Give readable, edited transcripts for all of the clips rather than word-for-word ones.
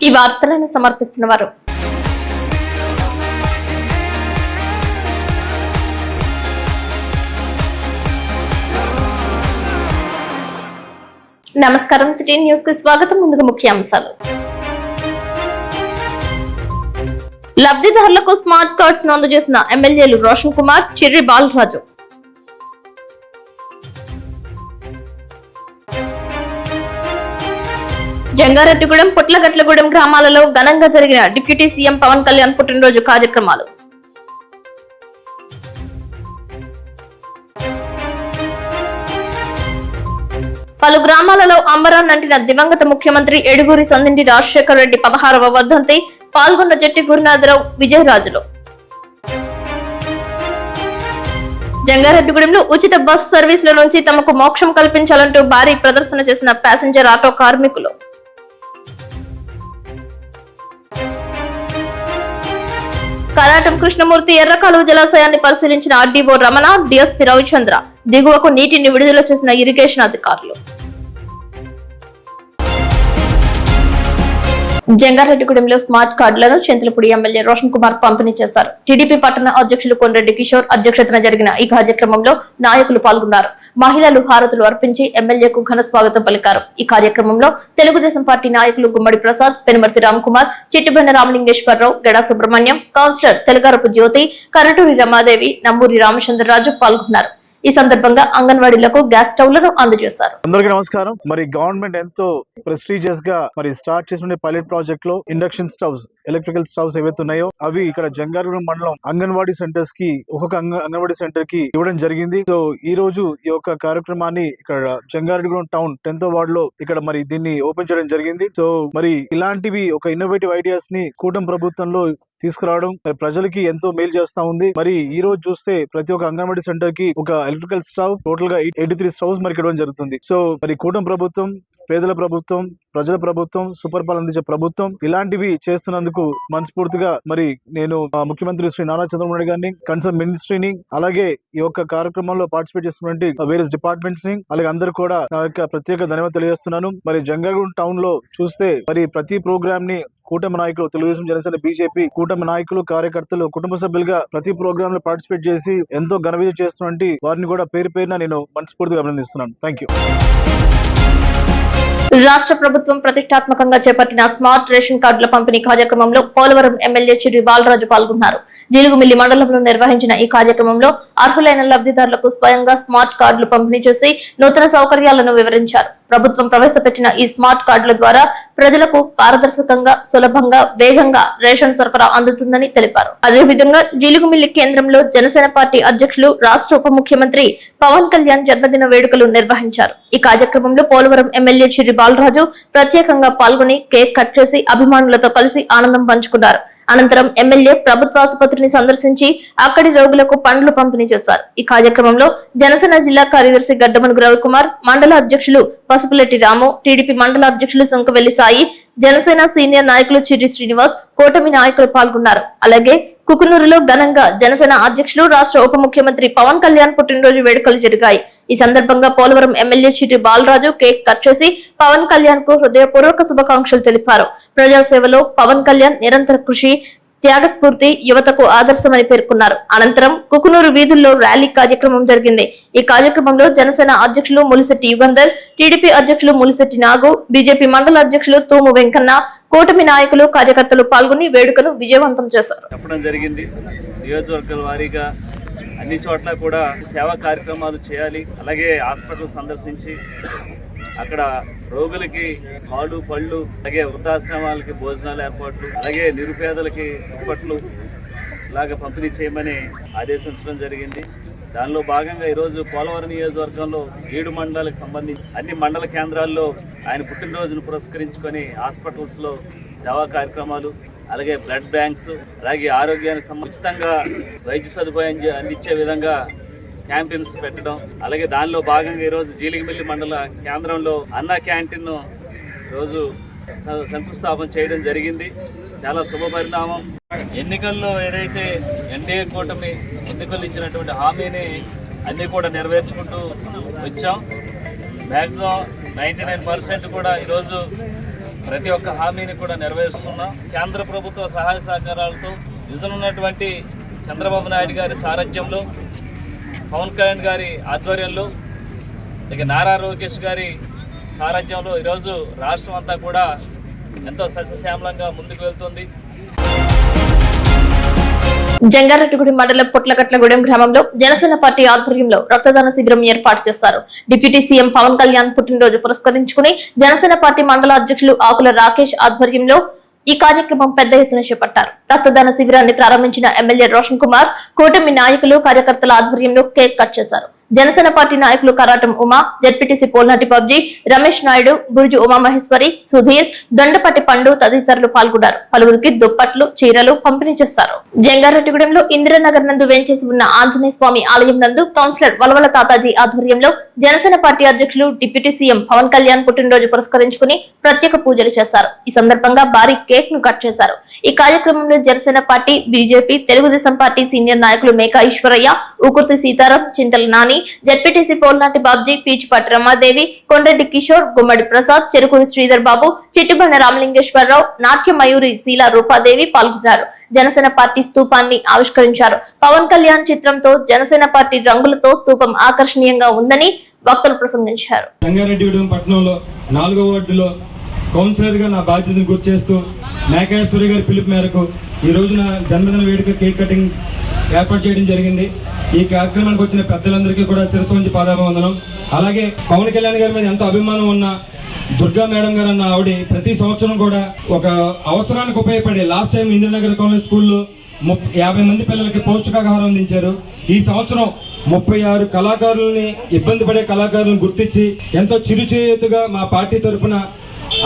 ఈ వార్తలను సమర్పిస్తున్నవారు నమస్కారం. సిటీ న్యూస్ కి స్వాగతం. ముందుగా ముఖ్యాంశాలు. లబ్ధిదారులకు స్మార్ట్ కార్డ్స్ నమోదు చేసిన ఎమ్మెల్యేలు రోషన్ కుమార్, చిర్రి బాలరాజు. జంగారెడ్డిగూడెం, పుట్లగట్లగూడెం గ్రామాలలో ఘనంగా జరిగిన డిప్యూటీ సీఎం పవన్ కళ్యాణ్ పుట్టినరోజు కార్యక్రమాలు. పలు గ్రామాలలో అంబరాన్నంటిన దివంగత ముఖ్యమంత్రి ఎడుగూరి సందింటి రాజశేఖర రెడ్డి 16వ వర్ధంతి. పాల్గొన్న జట్టి గురునాథరావు, విజయరాజులు. జంగారెడ్డిగూడెంలో ఉచిత బస్ సర్వీసుల నుంచి తమకు మోక్షం కల్పించాలంటూ భారీ ప్రదర్శన చేసిన ప్యాసింజర్ ఆటో కార్మికులు. కరాటం కృష్ణమూర్తి ఎర్రకాలువ జలాశయాన్ని పరిశీలించిన ఆర్డీఓ రమణ, డిఎస్పీ రవిచంద్ర. దిగువకు నీటిని విడుదల చేసిన ఇరిగేషన్ అధికారులు. జంగారెడ్డిగూడెంలో స్మార్ట్ కార్డులను చింతలపూడి ఎమ్మెల్యే రోషన్ కుమార్ పంపిణీ చేశారు. టీడీపీ పట్టణ అధ్యక్షులు కొండ్రెడ్డి కిషోర్ అధ్యక్షతన జరిగిన ఈ కార్యక్రమంలో నాయకులు పాల్గొన్నారు. మహిళలు హారతులు అర్పించి ఎమ్మెల్యేకు ఘన స్వాగతం పలికారు. ఈ కార్యక్రమంలో తెలుగుదేశం పార్టీ నాయకులు గుమ్మడి ప్రసాద్, పెనుమర్తి రామ్కుమార్, చిట్టిబెన్న రామలింగేశ్వరరావు, గెడా సుబ్రహ్మణ్యం, కౌన్సిలర్ తెలుగారపు జ్యోతి, కరటూరి రమాదేవి, నమ్మూరి రామచంద్రరాజు పాల్గొన్నారు. ఈ సందర్భంగా అంగన్వాడీలకు గ్యాస్ స్టవ్లను అందజేశారు. అందరికీ నమస్కారం. మరి గవర్నమెంట్ ఎంతో ప్రెస్టీజియస్ గా మరి స్టార్ట్ చేసిన పైలట్ ప్రాజెక్ట్ లో ఇండక్షన్ స్టవ్స్, ఎలక్ట్రికల్ స్టవ్స్ ఏవైతే ఉన్నాయో అవి ఇక్కడ జంగారెడ్డిగూడెం మండలం అంగన్వాడీ సెంటర్స్ కి ఒక్కొక్క అంగన్వాడీ సెంటర్ కి ఇవ్వడం జరిగింది. సో ఈ రోజు ఈ యొక్క కార్యక్రమాన్ని ఇక్కడ జంగారెడ్డిగూడెం టౌన్ 10th వార్డ్ లో ఇక్కడ మరి దీన్ని ఓపెన్ చేయడం జరిగింది. సో మరి ఇలాంటివి ఒక ఇన్నోవేటివ్ ఐడియాస్ ని కూటమి ప్రభుత్వంలో తీసుకురావడం ప్రజలకి ఎంతో మేలు చేస్తా ఉంది. మరి ఈ రోజు చూస్తే ప్రతి ఒక్క అంగన్వాడీ సెంటర్ కి ఒక ఎలక్ట్రికల్ స్టవ్, టోటల్ గా 83 స్టవ్స్ మరి ఇవ్వడం జరుగుతుంది. సో మరి కూటమి ప్రభుత్వం, పేదల ప్రభుత్వం, ప్రజల ప్రభుత్వం, సుపరిపాలన అందించే ప్రభుత్వం ఇలాంటివి చేస్తున్నందుకు మనస్ఫూర్తిగా మరి నేను ముఖ్యమంత్రి శ్రీ నారా చంద్రబాబు నాయుడు గారిని, కన్సర్న్ మినిస్ట్రీని, అలాగే ఈ యొక్క కార్యక్రమంలో పార్టిసిపేట్ చేస్తున్నటువంటి వేరియస్ డిపార్ట్మెంట్స్ ని, అలాగే అందరూ కూడా నా యొక్క ప్రత్యేక ధన్యవాదాలు తెలియజేస్తున్నాను. మరి జంగారెడ్డిగూడెం టౌన్ లో చూస్తే మరి ప్రతి ప్రోగ్రామ్ ని కూటమి నాయకులు, తెలుగుదేశం, జనసేన, బీజేపీ కూటమి నాయకులు, కార్యకర్తలు, కుటుంబ సభ్యులుగా ప్రతి ప్రోగ్రామ్ లో పార్టిసిపేట్ చేసి ఎంతో ఘన విజయం చేస్తున్నటువంటి వారిని కూడా పేరు పేరున నేను మనస్ఫూర్తిగా అభినందిస్తున్నాను. Thank you. రాష్ట్ర ప్రభుత్వం ప్రతిష్టాత్మకంగా చేపట్టిన స్మార్ట్ రేషన్ కార్డుల పంపిణీ కార్యక్రమంలో పోలవరం ఎమ్మెల్యే చిర్రి బాలరాజు పాల్గొన్నారు. జీలుగుమిల్లి మండలంలో నిర్వహించిన ఈ కార్యక్రమంలో అర్హులైన లబ్ధిదారులకు స్వయంగా స్మార్ట్ కార్డులు పంపిణీ చేసి నూతన సౌకర్యాలను వివరించారు. ప్రభుత్వం ప్రవేశపెట్టిన ఈ స్మార్ట్ కార్డుల ద్వారా ప్రజలకు పారదర్శకంగా, సులభంగా, వేగంగా రేషన్ సరఫరా అందుతుందని తెలిపారు. అదేవిధంగా జీలుగుమిల్లి కేంద్రంలో జనసేన పార్టీ అధ్యక్షులు, రాష్ట్ర ఉప ముఖ్యమంత్రి పవన్ కళ్యాణ్ జన్మదిన వేడుకలు నిర్వహించారు. ఈ కార్యక్రమంలో పోలవరం ఎమ్మెల్యే చిర్రి బాలరాజు ప్రత్యేకంగా పాల్గొని కేక్ కట్ చేసి అభిమానులతో కలిసి ఆనందం పంచుకున్నారు. అనంతరం ఎమ్మెల్యే ప్రభుత్వ ఆసుపత్రిని సందర్శించి అక్కడి రోగులకు పండ్లు పంపిణీ చేశారు. ఈ కార్యక్రమంలో జనసేన జిల్లా కార్యదర్శి గడ్డమనుగు రవికుమార్, మండల అధ్యక్షులు పసుపులెట్టి రాము, టీడీపీ మండల అధ్యక్షులు సుంకవెల్లి సాయి, జనసేన సీనియర్ నాయకులు చిర్రి శ్రీనివాస్, కూటమి నాయకులు పాల్గొన్నారు. అలాగే కుకునూరులో ఘనంగా జనసేన అధ్యక్షులు, రాష్ట్ర ఉప ముఖ్యమంత్రి పవన్ కళ్యాణ్ పుట్టినరోజు వేడుకలు జరిగాయి. ఈ సందర్భంగా Polavaram MLA Chirri Balaraju cake cut చేసి పవన్ కళ్యాణ్ కు హృదయపూర్వక శుభాకాంక్షలు తెలిపారు. ప్రజాసేవలో పవన్ కళ్యాణ్ నిరంతర కృషి, త్యాగస్ఫూర్తి యువతకు ఆదర్శమని పేర్కొన్నారు. అనంతరం కుకునూరు వీధుల్లో ర్యాలీ కార్యక్రమం జరిగింది. ఈ కార్యక్రమంలో జనసేన అధ్యక్షులు ములిశెట్టి యుగంధర్, టీడీపీ అధ్యక్షులు ములిశెట్టి నాగు, బీజేపీ మండల అధ్యక్షులు తూము వెంకన్న, కూటమి నాయకులు, కార్యకర్తలు పాల్గొని వేడుకను విజయవంతం చేశారు. చెప్పడం జరిగింది. నియోజకవర్గాల వారీగా అన్ని చోట్ల కూడా సేవా కార్యక్రమాలు చేయాలి. అలాగే హాస్పిటల్ సందర్శించి అక్కడ రోగులకి పాలు, పళ్ళు, అలాగే వృద్ధాశ్రమాలకి భోజనాలు ఏర్పాట్లు, అలాగే నిరుపేదలకి దుప్పట్లు ఇలాగ పంపిణీ చేయమని ఆదేశించడం జరిగింది. దానిలో భాగంగా ఈరోజు పోలవరం నియోజకవర్గంలో 7 మండలాలకు సంబంధించి అన్ని మండల కేంద్రాల్లో ఆయన పుట్టినరోజును పురస్కరించుకొని హాస్పిటల్స్లో సేవా కార్యక్రమాలు, అలాగే బ్లడ్ బ్యాంక్స్, అలాగే ఆరోగ్యానికి ఉచితంగా వైద్య సదుపాయం అందించే విధంగా క్యాంపెయిన్స్ పెట్టడం, అలాగే దానిలో భాగంగా ఈరోజు జీలిగిమిల్లి మండల కేంద్రంలో అన్న క్యాంటీన్ రోజు శంకుస్థాపన చేయడం జరిగింది. చాలా శుభ పరిణామం. ఎన్నికల్లో ఏదైతే ఎన్డీఏ కూటమి ఎన్నికలు ఇచ్చినటువంటి హామీని అన్నీ కూడా నెరవేర్చుకుంటూ వచ్చాం. మ్యాక్సిమం 99% కూడా ఈరోజు ప్రతి ఒక్క హామీని కూడా నెరవేరుస్తున్నాం. కేంద్ర ప్రభుత్వ సహాయ సహకారాలతో విజన్ ఉన్నటువంటి చంద్రబాబు నాయుడు గారి సారథ్యంలో, పవన్ కళ్యాణ్ గారి ఆధ్వర్యంలో, ఇక నారా లోకేష్ గారి సారథ్యంలో ఈరోజు రాష్ట్రం అంతా కూడా ఎంతో సస్యశ్యామలంగా ముందుకు వెళ్తుంది. జంగారెడ్డిగూడెం మండలం పొట్లగట్లగూడెం గ్రామంలో జనసేన పార్టీ ఆధ్వర్యంలో రక్తదాన శిబిరం ఏర్పాటు చేశారు. డిప్యూటీ సీఎం పవన్ కళ్యాణ్ పుట్టినరోజు పురస్కరించుకుని జనసేన పార్టీ మండల అధ్యక్షులు ఆకుల రాకేష్ ఆధ్వర్యంలో ఈ కార్యక్రమం పెద్ద ఎత్తున చేపట్టారు. రక్తదాన శిబిరాన్ని ప్రారంభించిన ఎమ్మెల్యే రోషన్ కుమార్, కూటమి నాయకులు, కార్యకర్తల ఆధ్వర్యంలో కేక్ కట్ చేశారు. జనసేన పార్టీ నాయకులు కరాటం ఉమా, జెడ్పీటీసీ పోల్నాటి పబ్జీ, రమేష్ నాయుడు, బుర్జు ఉమామహేశ్వరి, సుధీర్, దొండపట్టి పండు తదితరులు పాల్గొన్నారు. పలువురికి దుప్పట్లు, చీరలు పంపిణీ చేశారు. జంగారెడ్డిగూడెంలో ఇందిరానగర్ నందు వేంచేసి ఉన్న ఆంజనేయ స్వామి ఆలయం నందు కౌన్సిలర్ వలవల తాతాజీ ఆధ్వర్యంలో జనసేన పార్టీ అధ్యక్షులు డిప్యూటీ సీఎం పవన్ కళ్యాణ్ పుట్టినరోజు పురస్కరించుకుని ప్రత్యేక పూజలు చేశారు. ఈ సందర్భంగా భారీ కేక్ ను కట్ చేశారు. ఈ కార్యక్రమంలో Janasena party, BJP, Telugu Desam party senior నాయకులు మేకా ఈశ్వరయ్య, ఊకుర్తి సీతారాం, చింతల నాని, జెడ్పీటీసీ పోల్నాటి బాబ్జీ, పీచుపాటి రమాదేవి, కొండ్రెడ్డి కిషోర్, గుమ్మడి ప్రసాద్, చెరుకూరి శ్రీధర్ బాబు, చిట్టుబండ రామలింగేశ్వరరావు, నాట్య మయూరి శీలా రూపాదేవి పాల్గొన్నారు. జనసేన పార్టీ స్తూపాన్ని ఆవిష్కరించారు. పవన్ కళ్యాణ్ చిత్రంతో జనసేన పార్టీ రంగులతో స్తూపం ఆకర్షణీయంగా ఉందని వక్తలు ప్రసంగించారు. జంగారెడ్డిగూడెం పట్టణంలో 4వ వార్డులో కౌన్సిలర్ గా నా బాధ్యతను గుర్తు చేస్తూ మేకేశ్వరి గారి పిలుపు మేరకు ఈ రోజున జన్మదిన వేడుక కేక్ కటింగ్ ఏర్పాటు చేయడం జరిగింది. ఈ కార్యక్రమానికి వచ్చిన పెద్దలందరికీ కూడా శిరస్సు వంచి పాదాభివందనం. అలాగే పవన్ కళ్యాణ్ గారి మీద ఎంతో అభిమానం ఉన్న దుర్గా మేడం గారు అన్న ఆవిడ ప్రతి సంవత్సరం కూడా ఒక అవసరానికి ఉపయోగపడే, లాస్ట్ టైం ఇందిరానగర్ కాలేజ్ స్కూల్లో 50 మంది పిల్లలకి పౌష్టికాహారం అందించారు. ఈ సంవత్సరం 36 కళాకారుల్ని, ఇబ్బంది పడే కళాకారులను గుర్తించి ఎంతో చిరుచేతుగా మా పార్టీ తరఫున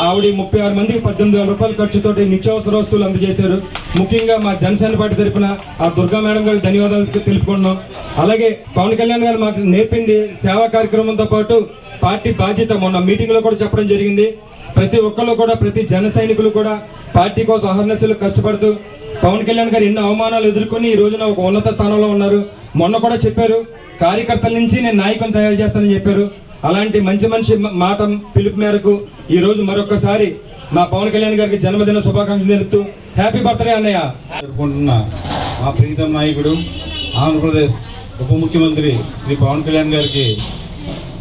ఆవిడ 36 మందికి 18,000 రూపాయల ఖర్చుతోటి నిత్యావసర వస్తువులు అందజేశారు. ముఖ్యంగా మా జనసేన పార్టీ తరఫున ఆ దుర్గా మేడం గారికి ధన్యవాదాలు తెలుపుకుంటున్నాం. అలాగే పవన్ కళ్యాణ్ గారు మాకు నేర్పింది సేవా కార్యక్రమంతో పాటు పార్టీ బాధ్యత. మొన్న మీటింగ్ లో కూడా చెప్పడం జరిగింది. ప్రతి ఒక్కరు కూడా, ప్రతి జన సైనికులు కూడా పార్టీ కోసం అహర్నిశలు కష్టపడుతూ పవన్ కళ్యాణ్ గారు ఎన్నో అవమానాలు ఎదుర్కొని ఈ రోజున ఒక ఉన్నత స్థానంలో ఉన్నారు. మొన్న కూడా చెప్పారు, కార్యకర్తల నుంచి నేను నాయకులను తయారు చేస్తానని చెప్పారు. అలాంటి మంచి మనిషి మాట పిలుపు మేరకు ఈ రోజు మరొకసారి మా పవన్ కళ్యాణ్ గారికి జన్మదిన శుభాకాంక్షలు తెలుపుతూ హ్యాపీ బర్త్డే అన్నయ్య. జరుపుకుంటున్న మా ప్రీతం నాయకుడు, ఆంధ్రప్రదేశ్ ఉప ముఖ్యమంత్రి శ్రీ పవన్ కళ్యాణ్ గారికి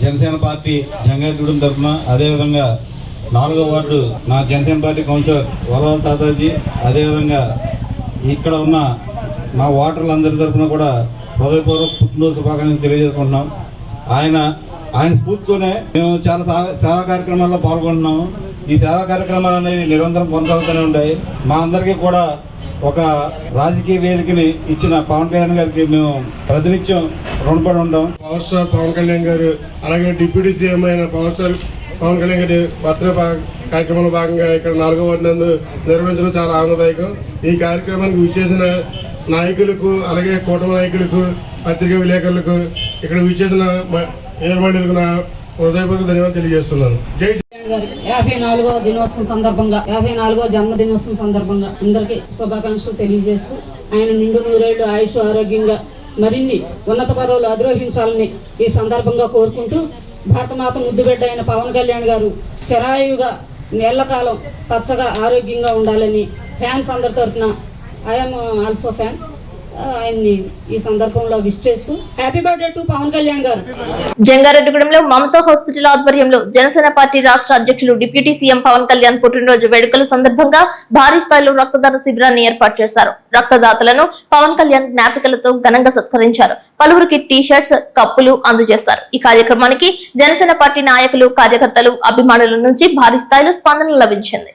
జనసేన పార్టీ జంగారెడ్డిగూడెం తరఫున, అదేవిధంగా 4వ వార్డు నా జనసేన పార్టీ కౌన్సిలర్ వలవల తాతాజీ, అదేవిధంగా ఇక్కడ ఉన్న మా ఓటర్లందరి తరఫున కూడా హృదయపూర్వక పుట్టినరోజు శుభాకాంక్షలు తెలియజేసుకుంటున్నాం. ఆయన స్ఫూర్తితోనే మేము చాలా సేవా కార్యక్రమాల్లో పాల్గొంటున్నాము. ఈ సేవా కార్యక్రమాలు అనేవి నిరంతరం కొనసాగుతూనే ఉంటాయి. మా అందరికీ కూడా ఒక రాజకీయ వేదికని ఇచ్చిన పవన్ కళ్యాణ్ గారికి మేము ప్రతినిత్యం రుణపడి ఉంటాం. పవర్ స్టార్ పవన్ కళ్యాణ్ గారు, అలాగే డిప్యూటీ సీఎం అయిన పవర్ స్టార్ పవన్ కళ్యాణ్ గారి బర్త్డే కార్యక్రమంలో భాగంగా ఇక్కడ 4వ వార్డు నందు నిర్వహించడం చాలా ఆనందదాయకం. ఈ కార్యక్రమానికి విచ్చేసిన నాయకులకు, అలాగే కూటమి నాయకులకు, పత్రికా విలేకరులకు, ఇక్కడ విచ్చేసిన ఏర్మండలకు నా హృదయపూర్వక ధన్యవాదాలు తెలియజేస్తున్నాను. జై 54వ దినోత్సవం సందర్భంగా, 54వ జన్మదినోత్సవం సందర్భంగా అందరికీ శుభాకాంక్షలు తెలియజేస్తూ ఆయన నిండు నూరేళ్లు ఆయుష్ ఆరోగ్యంగా మరిన్ని ఉన్నత పదవులు అధిరోహించాలని ఈ సందర్భంగా కోరుకుంటూ, భారతమాత ముద్దుబిడ్డ అయిన పవన్ కళ్యాణ్ గారు చిరాయుగా ఎల్లకాలం పచ్చగా ఆరోగ్యంగా ఉండాలని ఫ్యాన్స్ అందరి తరఫున ఐఎమ్ ఆల్సో ఫ్యాన్ ఆయన్ని ఈ సందర్భంలో విష్ చేస్తూ happy birthday to Pawan Kalyan garu. జంగారెడ్డిగూడెంలో మమతా హాస్పిటల్ ఆధ్వర్యంలో జనసేన పార్టీ రాష్ట్ర అధ్యక్షులు డిప్యూటీ సీఎం పవన్ కళ్యాణ్ పుట్టినరోజు వేడుకల సందర్భంగా భారీ స్థాయిలో రక్తదాన శిబిరాన్ని ఏర్పాటు చేశారు. రక్తదాతలను పవన్ కళ్యాణ్ జ్ఞాపికలతో ఘనంగా సత్కరించారు. పలువురికి టీ షర్ట్స్, కప్పులు అందజేశారు. ఈ కార్యక్రమానికి జనసేన పార్టీ నాయకులు, కార్యకర్తలు, అభిమానుల నుంచి భారీ స్థాయిలో స్పందన లభించింది.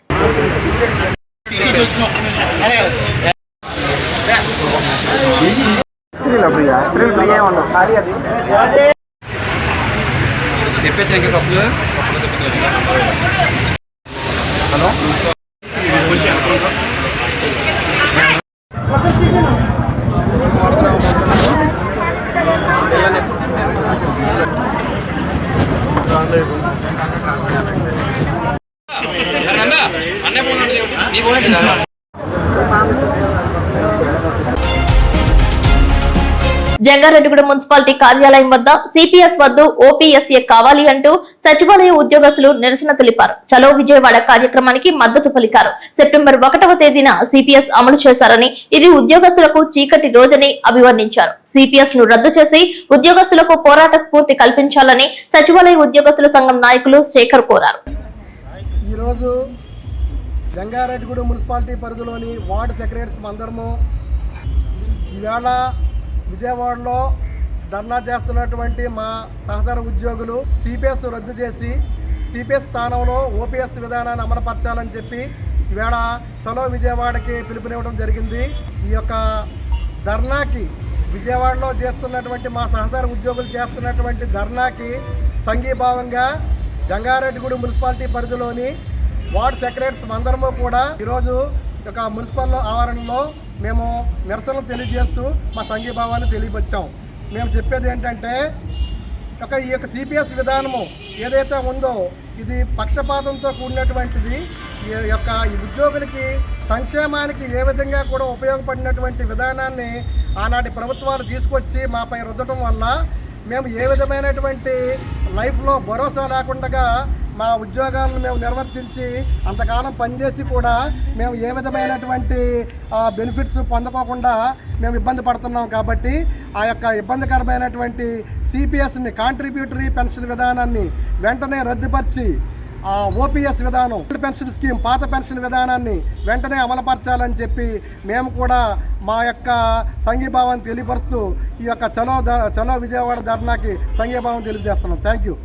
జంగారెడ్డిగూడెం మున్సిపాలిటీ కార్యాలయం వద్ద సిపిఎస్ వద్దు ఓపీఎస్ఏ కావాలి అంటూ సచివాలయ ఉద్యోగస్తులు నిరసన తెలిపారు. చలో విజయవాడ కార్యక్రమానికి మద్దతు పలికారు. సెప్టెంబర్ 1వ తేదీన సిపిఎస్ అమలు చేశారని, ఇది ఉద్యోగస్తులకు చీకటి రోజని అభివర్ణించారు. సిపిఎస్ ను రద్దు చేసి ఉద్యోగస్తులకు పోరాట స్ఫూర్తి కల్పించాలని సచివాలయ ఉద్యోగస్తుల సంఘం నాయకులు శేఖర్ కోరారు. ఈరోజు జంగారెడ్డిగూడెం మున్సిపాలిటీ పరిధిలోని వార్డు సెక్రటరీస్ అందరము ఈవేళ విజయవాడలో ధర్నా చేస్తున్నటువంటి మా సహచర ఉద్యోగులు సిపిఎస్ రద్దు చేసి సిపిఎస్ స్థానంలో ఓపీఎస్ విధానాన్ని అమలుపరచాలని చెప్పి ఈవేళ చలో విజయవాడకి పిలుపునివ్వడం జరిగింది. ఈ యొక్క ధర్నాకి విజయవాడలో చేస్తున్నటువంటి మా సహచర ఉద్యోగులు చేస్తున్నటువంటి ధర్నాకి సంఘీభావంగా జంగారెడ్డిగూడెం మున్సిపాలిటీ పరిధిలోని వార్డు సెక్రటరీస్ అందరము కూడా ఈరోజు ఒక మున్సిపల్ ఆవరణలో మేము నిరసనలు తెలియజేస్తూ మా సంఘీభావాన్ని తెలియపరిచాం. మేము చెప్పేది ఏంటంటే ఈ యొక్క సిపిఎస్ విధానము ఏదైతే ఉందో ఇది పక్షపాతంతో కూడినటువంటిది. ఈ ఉద్యోగులకి సంక్షేమానికి ఏ విధంగా కూడా ఉపయోగపడినటువంటి విధానాన్ని ఆనాటి ప్రభుత్వాలు తీసుకొచ్చి మాపై రుద్దడం వల్ల మేము ఏ విధమైనటువంటి లైఫ్లో భరోసా లేకుండా మా ఉద్యోగాలను మేము నిర్వర్తించి అంతకాలం పనిచేసి కూడా మేము ఏ విధమైనటువంటి బెనిఫిట్స్ పొందకోకుండా మేము ఇబ్బంది పడుతున్నాం. కాబట్టి ఆ యొక్క ఇబ్బందికరమైనటువంటి సిపిఎస్ని కాంట్రిబ్యూటరీ పెన్షన్ విధానాన్ని వెంటనే రద్దుపరిచి ఓపీఎస్ విధానం పెన్షన్ స్కీమ్ పాత పెన్షన్ విధానాన్ని వెంటనే అమలుపరచాలని చెప్పి మేము కూడా మా యొక్క సంఘీభావాన్ని తెలియపరుస్తూ ఈ యొక్క చలో విజయవాడ ధర్నాకి సంఘీభావం తెలియజేస్తున్నాం. Thank you.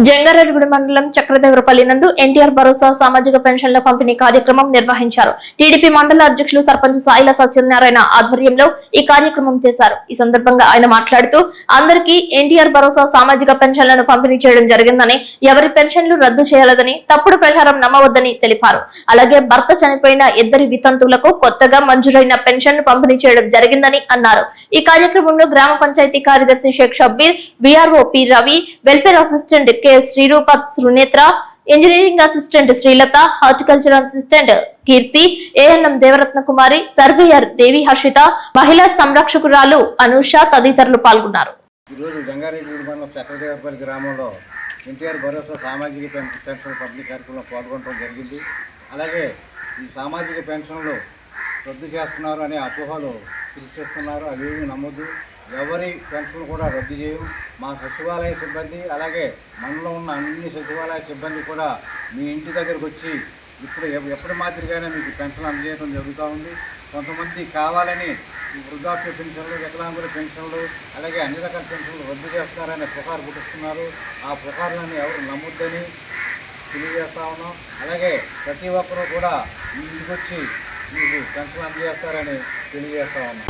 జంగారెడ్డిగూడెం మండలం చక్రదేవరపల్లి నందు ఎన్టీఆర్ భరోసా సామాజిక పెన్షన్ల పంపిణీ కార్యక్రమం నిర్వహించారు. టీడీపీ మండల అధ్యక్షులు సర్పంచ్ సాయిల సత్యనారాయణ ఆధ్వర్యంలో ఈ కార్యక్రమం చేశారు. ఈ సందర్భంగా ఆయన మాట్లాడుతూ అందరికీ ఎన్టీఆర్ భరోసా సామాజిక పెన్షన్లను పంపిణీ చేయడం జరిగిందని, ఎవరి పెన్షన్లు రద్దు చేయాలని తప్పుడు ప్రచారం నమ్మవద్దని తెలిపారు. అలాగే భర్త చనిపోయిన ఇద్దరి వితంతువులకు కొత్తగా మంజూరైన పెన్షన్ పంపిణీ చేయడం జరిగిందని అన్నారు. ఈ కార్యక్రమంలో గ్రామ పంచాయతీ కార్యదర్శి Sheikh Shabbir, VRO P Ravi, welfare assistant K Sriroopa Sunetra, engineering assistant Srilatha, horticulture assistant Keerthi, ANM Devaratna Kumari, surveyor Devi Harshitha, మహిళా సంరక్షకురాలు అనూష తదితరులు పాల్గొన్నారు. ఈరోజు జంగారెడ్డిగూడెం మండలం చక్రదేవరపల్లి గ్రామంలో ఎన్టీఆర్ భరోసా సామాజిక పెన్షన్ పంపిణీ కార్యక్రమంలో పాల్గొనడం జరిగింది. అలాగే ఈ సామాజిక పెన్షన్లు రద్దు చేస్తున్నారు అనే అపోహలు సృష్టిస్తున్నారు. అవేమీ నమ్మొద్దు. ఎవరి పెన్షన్ కూడా రద్దు చేయవు. మా సచివాలయ సిబ్బంది అలాగే మనలో ఉన్న అన్ని సచివాలయ సిబ్బంది కూడా మీ ఇంటి దగ్గరకు వచ్చి ఎప్పుడు మాదిరిగానే మీకు పెన్షన్ అందజేయడం జరుగుతూ ఉంది. కొంతమంది కావాలని ఈ వృద్ధాప్య పెన్షన్లు, వికలాంగుల పెన్షన్లు అలాగే అన్ని రకాల పెన్షన్లు రద్దు చేస్తారనే పుకారు పుట్టిస్తున్నారు. ఆ పుకారులను ఎవరు నమ్మొద్దని తెలియజేస్తూ ఉన్నాం. అలాగే ప్రతి ఒక్కరూ కూడా మీ ఇంటికి వచ్చి మీకు పెన్షన్ అందజేస్తారని తెలియజేస్తూ ఉన్నాం.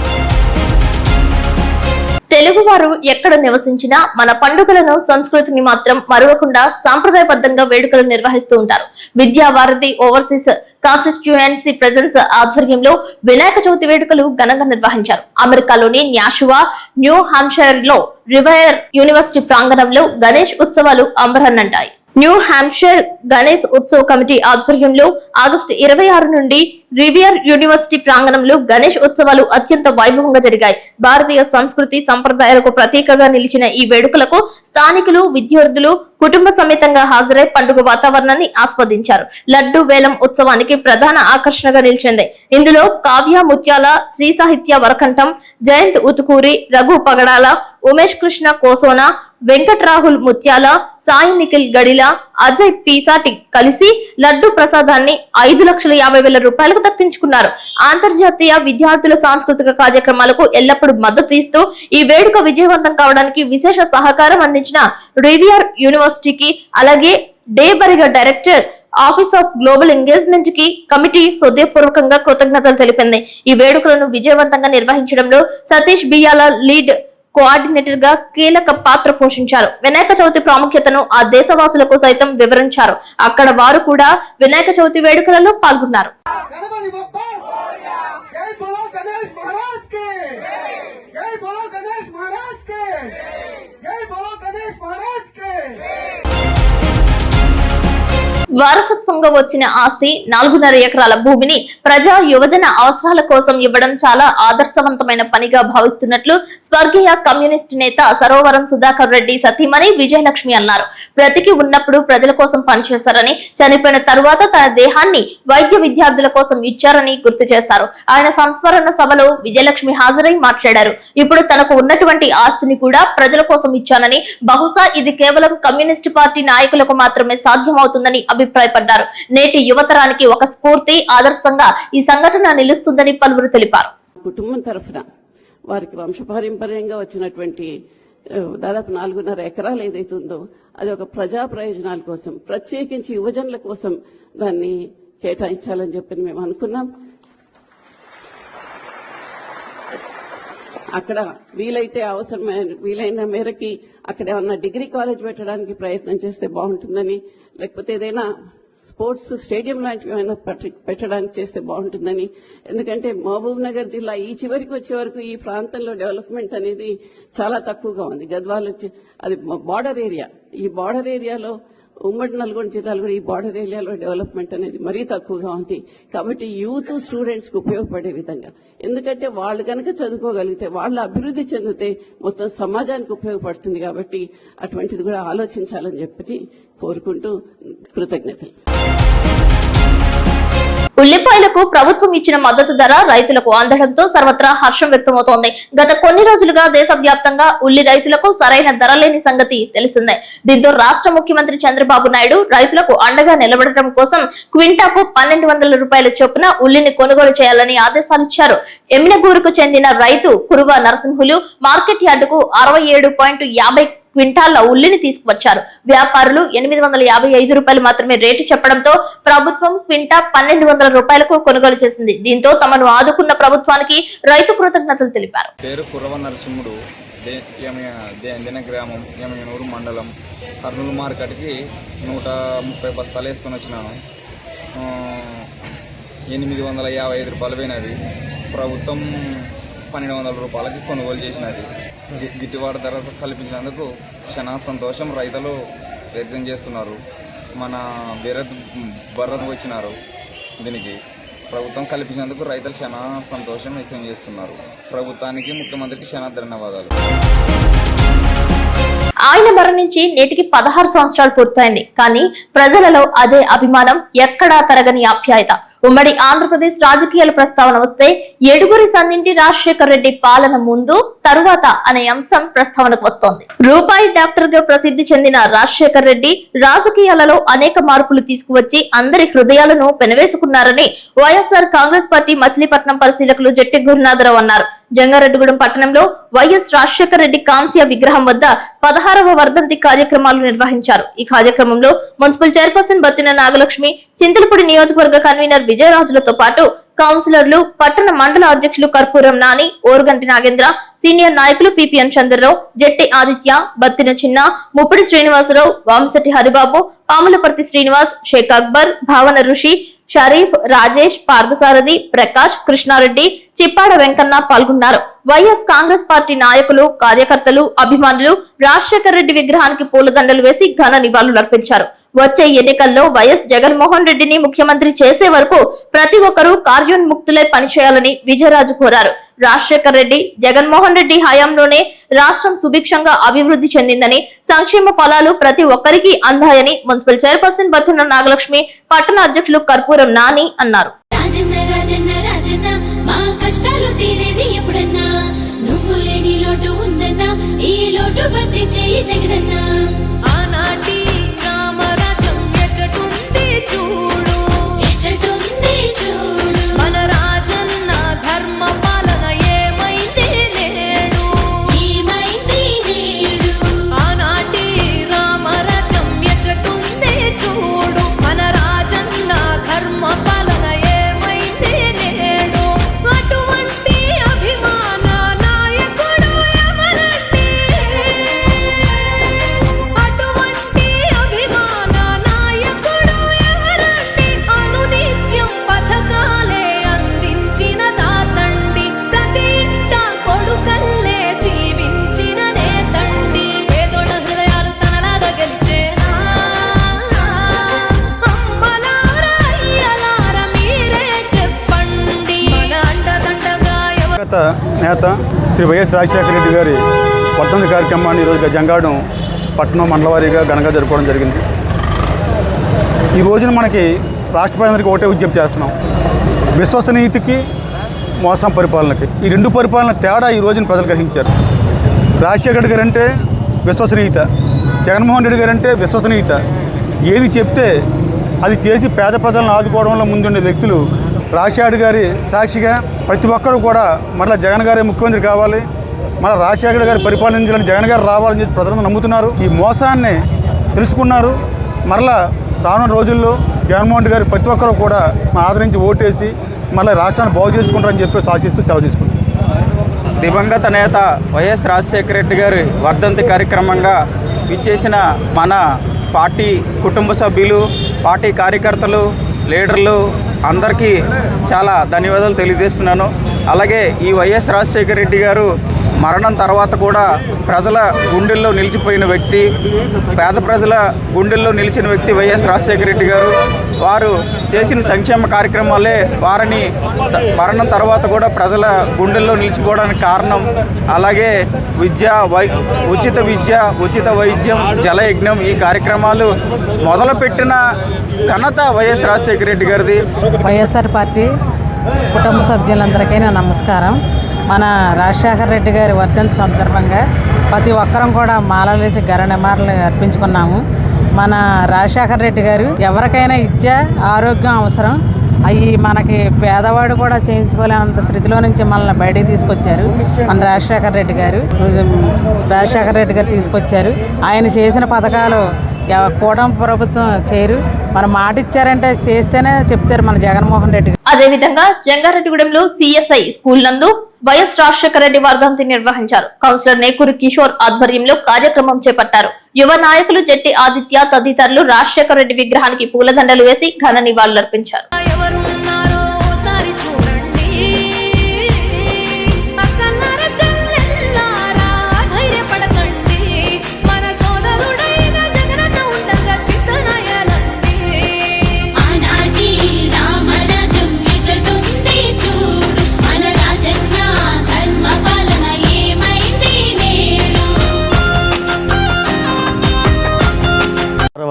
తెలుగువారు ఎక్కడ నివసించినా మన పండుగలను, సంస్కృతిని మాత్రం మరవకుండా సాంప్రదాయబద్ధంగా వేడుకలు నిర్వహిస్తూ ఉంటారు. విద్యా వారధి ఓవర్సీస్ కాన్స్టిట్యూయెన్సీ ప్రెజెన్స్ ఆధ్వర్యంలో వినాయక చవితి వేడుకలు ఘనంగా నిర్వహించారు. అమెరికాలోని న్యాషువా, న్యూ హాంప్షైర్ లో రివైర్ యూనివర్సిటీ ప్రాంగణంలో గణేష్ ఉత్సవాలు అంబరాన్నంటాయి. New Hampshire Ganesh Utsav committee ఆధ్వర్యంలో ఆగస్టు 26 నుండి రివియర్ యూనివర్సిటీ ప్రాంగణంలో గణేష్ ఉత్సవాలు అత్యంత వైభవంగా జరిగాయి. భారతీయ సంస్కృతి సంప్రదాయాలకు ప్రతీకగా నిలిచిన ఈ వేడుకలకు స్థానికులు, విద్యార్థులు కుటుంబ సమేతంగా హాజరై పండుగ వాతావరణాన్ని ఆస్వాదించారు. లడ్డు వేలం ఉత్సవానికి ప్రధాన ఆకర్షణగా నిలిచింది. ఇందులో కావ్య ముత్యాల, శ్రీ సాహిత్య వరకంఠం, జయంత్ ఉతుకూరి, రఘు పగడాల, ఉమేష్ కృష్ణ కోసోనా, వెంకట్ రాహుల్ ముత్యాల, సాయి నిఖిల్ గడిల, అజయ్ పీసాటి కలిసి లడ్డు ప్రసాదాన్ని 5,50,000 రూపాయలకు దక్కించుకున్నారు. అంతర్జాతీయ విద్యార్థుల సాంస్కృతిక కార్యక్రమాలకు ఎల్లప్పుడూ మద్దతు ఇస్తూ ఈ వేడుక విజయవంతం కావడానికి విశేష సహకారం అందించిన రివియర్ యూనివర్సిటీకి అలాగే డేబరిగా director office of global engagement కి కమిటీ హృదయపూర్వకంగా కృతజ్ఞతలు తెలిపింది. ఈ వేడుకలను విజయవంతంగా నిర్వహించడంలో సతీష్ బియాల లీడ్ కోఆర్డినేటర్ గా కీలక పాత్ర పోషించారు. వినాయక చవితి ప్రాముఖ్యతను ఆ దేశవాసులకు సైతం వివరించారు. అక్కడ వారు కూడా వినాయక చవితి వేడుకలలో పాల్గొన్నారు. వారసత్వ వారసత్వంగా వచ్చిన ఆస్తి 4.5 ఎకరాల భూమిని ప్రజా యువజన అవసరాల కోసం ఇవ్వడం చాలా ఆదర్శవంతమైన పనిగా భావిస్తున్నట్లు స్వర్గీయ కమ్యూనిస్టు నేత సరోవరం సుధాకర్ రెడ్డి సతీమణి విజయలక్ష్మి అన్నారు. బ్రతికి ఉన్నప్పుడు ప్రజల కోసం పనిచేశారని, చనిపోయిన తరువాత తన దేహాన్ని వైద్య విద్యార్థుల కోసం ఇచ్చారని గుర్తు చేశారు. ఆయన సంస్మరణ సభలో విజయలక్ష్మి హాజరై మాట్లాడారు. ఇప్పుడు తనకు ఉన్నటువంటి ఆస్తిని కూడా ప్రజల కోసం ఇచ్చానని, బహుశా ఇది కేవలం కమ్యూనిస్టు పార్టీ నాయకులకు మాత్రమే సాధ్యమవుతుందని అభిప్రాయపడ్డారు. నేటి యువతరానికి ఒక స్ఫూర్తి, ఆదర్శంగా ఈ సంఘటన నిలుస్తుందని పలువురు తెలిపారు. కుటుంబం తరఫున వారికి వంశపారంపర్యంగా వచ్చినటువంటి దాదాపు 4.5 ఎకరాలు ఏదైతే ఉందో అది ఒక ప్రజా ప్రయోజనాల కోసం, ప్రత్యేకించి యువజనుల కోసం దాన్ని కేటాయించాలని చెప్పి మేము అనుకున్నాం. అక్కడ వీలైన మేరకి అక్కడ ఏమన్నా డిగ్రీ కాలేజ్ పెట్టడానికి ప్రయత్నం చేస్తే బాగుంటుందని, లేకపోతే ఏదైనా స్పోర్ట్స్ స్టేడియం లాంటివి ఏమైనా పెట్టడానికి చేస్తే బాగుంటుందని. ఎందుకంటే మహబూబ్ నగర్ జిల్లా ఈ చివరికి వచ్చే వరకు ఈ ప్రాంతంలో డెవలప్మెంట్ అనేది చాలా తక్కువగా ఉంది. గద్వాల్ వచ్చి అది బార్డర్ ఏరియా, ఈ బార్డర్ ఏరియాలో ఉమ్మడి నల్గొండ జిల్లాలో కూడా ఈ బార్డర్ ఏరియాలో డెవలప్మెంట్ అనేది మరీ తక్కువగా ఉంది. కాబట్టి యూత్ స్టూడెంట్స్ కు ఉపయోగపడే విధంగా, ఎందుకంటే వాళ్ళు కనుక చదువుకోగలిగితే, వాళ్ళు అభివృద్ధి చెందితే మొత్తం సమాజానికి ఉపయోగపడుతుంది. కాబట్టి అటువంటిది కూడా ఆలోచించాలని చెప్పి కోరుకుంటూ కృతజ్ఞతలు. ఉల్లిపాయలకు ప్రభుత్వం ఇచ్చిన మద్దతు ధర రైతులకు అందడంతో సర్వత్రా హర్షం వ్యక్తమవుతోంది. గత కొన్ని రోజులుగా దేశవ్యాప్తంగా ఉల్లి రైతులకు సరైన ధర లేని సంగతి తెలిసిందే. దీంతో రాష్ట్ర ముఖ్యమంత్రి చంద్రబాబు నాయుడు రైతులకు అండగా నిలబడటం కోసం క్వింటాకు 1200 రూపాయల చొప్పున ఉల్లిని కొనుగోలు చేయాలని ఆదేశాలిచ్చారు. ఎమ్మినగూరుకు చెందిన రైతు కురువ నరసింహులు మార్కెట్ యార్డుకు 67.50 క్వింటాళ్ల ఉల్లిని తీసుకువచ్చారు. వ్యాపారులు 855 రూపాయలు మాత్రమే రేటు చెప్పడంతో ప్రభుత్వం క్వింటా 1200 రూపాయలకు కొనుగోలు చేసింది. దీంతో తమను ఆదుకున్న ప్రభుత్వానికి రైతు కృతజ్ఞతలు తెలిపారు. పేరు కుర్రవ నరసింహుడు, దిన గ్రామం, ఎమ్మినూరు మండలం. కర్నూలు మార్కెట్కి 130 బస్తాలు వేసుకొని వచ్చినాను. 855 రూపాయలు పోయినది. ప్రభుత్వం 1200 రూపాయలకి కొనుగోలు చేసినది. గిట్టుబాటు ధర కల్పించినందుకు చాలా సంతోషం రైతులు వ్యక్తం చేస్తున్నారు. మన భరత్ వచ్చినారు. దీనికి ప్రభుత్వం కల్పించినందుకు రైతులు చాలా సంతోషం వ్యక్తం చేస్తున్నారు. ప్రభుత్వానికి, ముఖ్యమంత్రికి చాలా ధన్యవాదాలు. ఆయన మరణించి నేటికి 16 సంవత్సరాలు పూర్తయింది. కానీ ప్రజలలో అదే అభిమానం, ఎక్కడా తరగని ఆప్యాయత. ఉమ్మడి ఆంధ్రప్రదేశ్ రాజకీయాల ప్రస్తావన వస్తే ఏడుగురి సన్నింటి రాజశేఖర్ రెడ్డి పాలన ముందు, తరువాత అనే అంశం ప్రస్తావనకు వస్తోంది. రూపాయి డాక్టర్ గా ప్రసిద్ధి చెందిన రాజశేఖర్ రెడ్డి రాజకీయాలలో అనేక మార్పులు తీసుకువచ్చి అందరి హృదయాలను పెనవేసుకున్నారని వైఎస్ఆర్ కాంగ్రెస్ పార్టీ మచిలీపట్నం పరిశీలకులు జట్టి గురునాథరావు అన్నారు. జంగారెడ్డిగూడెం పట్టణంలో వైఎస్ రాజశేఖర్ రెడ్డి కాంస్య విగ్రహం వద్ద 16వ వర్ధంతి కార్యక్రమాలు నిర్వహించారు. ఈ కార్యక్రమంలో మున్సిపల్ చైర్పర్సన్ బత్తిన నాగలక్ష్మి, చింతలపూడి నియోజకవర్గ కన్వీనర్ విజయరాజులతో పాటు కౌన్సిలర్లు, పట్టణ మండల అధ్యక్షులు కర్పూరం నాని, ఓరుగంటి నాగేంద్ర, సీనియర్ నాయకులు పిపిఎన్ చంద్రరావు, జట్టి ఆదిత్య, బత్తిన చిన్న, ముప్పిడి శ్రీనివాసరావు, వామశెట్టి హరిబాబు, పాములపర్తి శ్రీనివాస్, షేక్ అక్బర్, భావన ఋషి, షరీఫ్, రాజేష్, పార్థసారథి, ప్రకాష్, కృష్ణారెడ్డి, చిప్పాడ వెంకన్న పాల్గొన్నారు. వైఎస్ కాంగ్రెస్ పార్టీ నాయకులు, కార్యకర్తలు, అభిమానులు రాజశేఖర్ రెడ్డి విగ్రహానికి పూలదండలు వేసి ఘన నివాళులర్పించారు. వచ్చే ఎన్నికల్లో వైఎస్ జగన్మోహన్ రెడ్డిని ముఖ్యమంత్రి చేసే వరకు ప్రతి ఒక్కరూ కార్యోన్ముక్తులై పనిచేయాలని విజయరాజు కోరారు. రాజశేఖర్ రెడ్డి, జగన్మోహన్ రెడ్డి హయాంలోనే రాష్ట్రం సుభిక్షంగా అభివృద్ధి చెందిందని, సంక్షేమ ఫలాలు ప్రతి ఒక్కరికి అందాయని మున్సిపల్ చైర్పర్సన్ బత్తిన నాగలక్ష్మి, పట్టణ అధ్యక్షులు కర్పూరం నాని అన్నారు. కష్టాలు తీరేది ఎప్పుడన్నా, నువ్వు లేని లోటు ఉందన్నా, ఈ లోటు భర్తీ చేయి జగనన్నా. ఆనాటి రామరాజ్యం ఎచ్చటుంది చూడు, ఎచ్చటుంది చూడు, మన రాజన్న ధర్మ పాలన ఏమైంది నేడు, ఏమైంది నేడు. ఆనాటి రామరాజ్యం ఎచ్చటుంది చూడు, మన రాజన్న ధర్మ పాలన ఏమైంది నేడు. అభిమాన నాయకుడు ఎవరండి? నేత శ్రీ వైఎస్ రాజశేఖర రెడ్డి గారి వర్ధంతి కార్యక్రమాన్ని ఈరోజు జంగాడం పట్టణం మండలవారీగా ఘనంగా జరుపుకోవడం జరిగింది. ఈ రోజున మనకి రాష్ట్ర ప్రజలందరికీ ఒకటే విజ్ఞప్తి చేస్తున్నాం. విశ్వసనీయతకి మోసం పరిపాలనకి ఈ రెండు పరిపాలన తేడా ఈ రోజున ప్రజలు గ్రహించారు. రాజశేఖర రెడ్డి గారు అంటే విశ్వసనీయత, జగన్మోహన్ రెడ్డి గారు అంటే విశ్వసనీయత. ఏది చెప్తే అది చేసి పేద ప్రజలను ఆదుకోవడంలో ముందుండే వ్యక్తులు. రాజశేఖర గారి సాక్షిగా ప్రతి ఒక్కరూ కూడా మరలా జగన్ గారే ముఖ్యమంత్రి కావాలి, మన రాజశేఖర గారి పరిపాలించాలని జగన్ గారు రావాలని చెప్పి ప్రజలను నమ్ముతున్నారు. ఈ మోసాన్ని తెలుసుకున్నారు. మరలా రానున్న రోజుల్లో జగన్మోహన్ రెడ్డి గారు ప్రతి ఒక్కరూ కూడా ఆదరించి ఓటేసి మళ్ళీ రాష్ట్రాన్ని బాగు చేసుకుంటారని చెప్పి ఆశిస్తూ సెలవు తీసుకుంటారు. దివంగత నేత వైఎస్ రాజశేఖర రెడ్డి గారి వర్ధంతి కార్యక్రమంగా విచ్చేసిన మన పార్టీ కుటుంబ సభ్యులు, పార్టీ కార్యకర్తలు, లీడర్లు అందరికీ చాలా ధన్యవాదాలు తెలియజేస్తున్నాను. అలాగే ఈ వైఎస్ రాజశేఖర రెడ్డి గారు మరణం తర్వాత కూడా ప్రజల గుండెల్లో నిలిచిపోయిన వ్యక్తి, పేద ప్రజల గుండెల్లో నిలిచిన వ్యక్తి వైఎస్ రాజశేఖర రెడ్డి గారు. వారు చేసిన సంక్షేమ కార్యక్రమాలే వారిని మరణం తర్వాత కూడా ప్రజల గుండెల్లో నిలిచిపోవడానికి కారణం. అలాగే ఉచిత విద్య, ఉచిత వైద్యం, జలయజ్ఞం ఈ కార్యక్రమాలు మొదలుపెట్టిన ఘనత వైఎస్ రాజశేఖర రెడ్డి గారిది. వైఎస్ఆర్ పార్టీ కుటుంబ సభ్యులందరికీ నా నమస్కారం. మన రాజశేఖర రెడ్డి గారి వర్ధంతి సందర్భంగా ప్రతి ఒక్కరం కూడా మాలలు వేసి గరనిమాలలు అర్పించుకున్నాము. మన రాజశేఖర రెడ్డి గారు ఎవరికైనా విద్య, ఆరోగ్యం అవసరం. అవి మనకి పేదవాడు కూడా చేయించుకోలేనంత స్థితిలో నుంచి మనల్ని బయటికి తీసుకొచ్చారు మన రాజశేఖర రెడ్డి గారు. తీసుకొచ్చారు. ఆయన చేసిన పథకాలు కూటమి ప్రభుత్వం చేయరు. మన మాట ఇచ్చారంటే చేస్తేనే చెప్తారు మన జగన్మోహన్ రెడ్డి. అదేవిధంగా జంగారెడ్డిగూడెంలో సిఎస్ఐ స్కూల్ నందు వైఎస్ రాజశేఖర రెడ్డి వర్ధంతి నిర్వహించారు. కౌన్సిలర్ నేకూరి కిషోర్ ఆధ్వర్యంలో కార్యక్రమం చేపట్టారు. యువ నాయకులు జట్టి ఆదిత్య తదితరులు రాజశేఖర రెడ్డి విగ్రహానికి పూలదండలు వేసి ఘన నివాళులర్పించారు.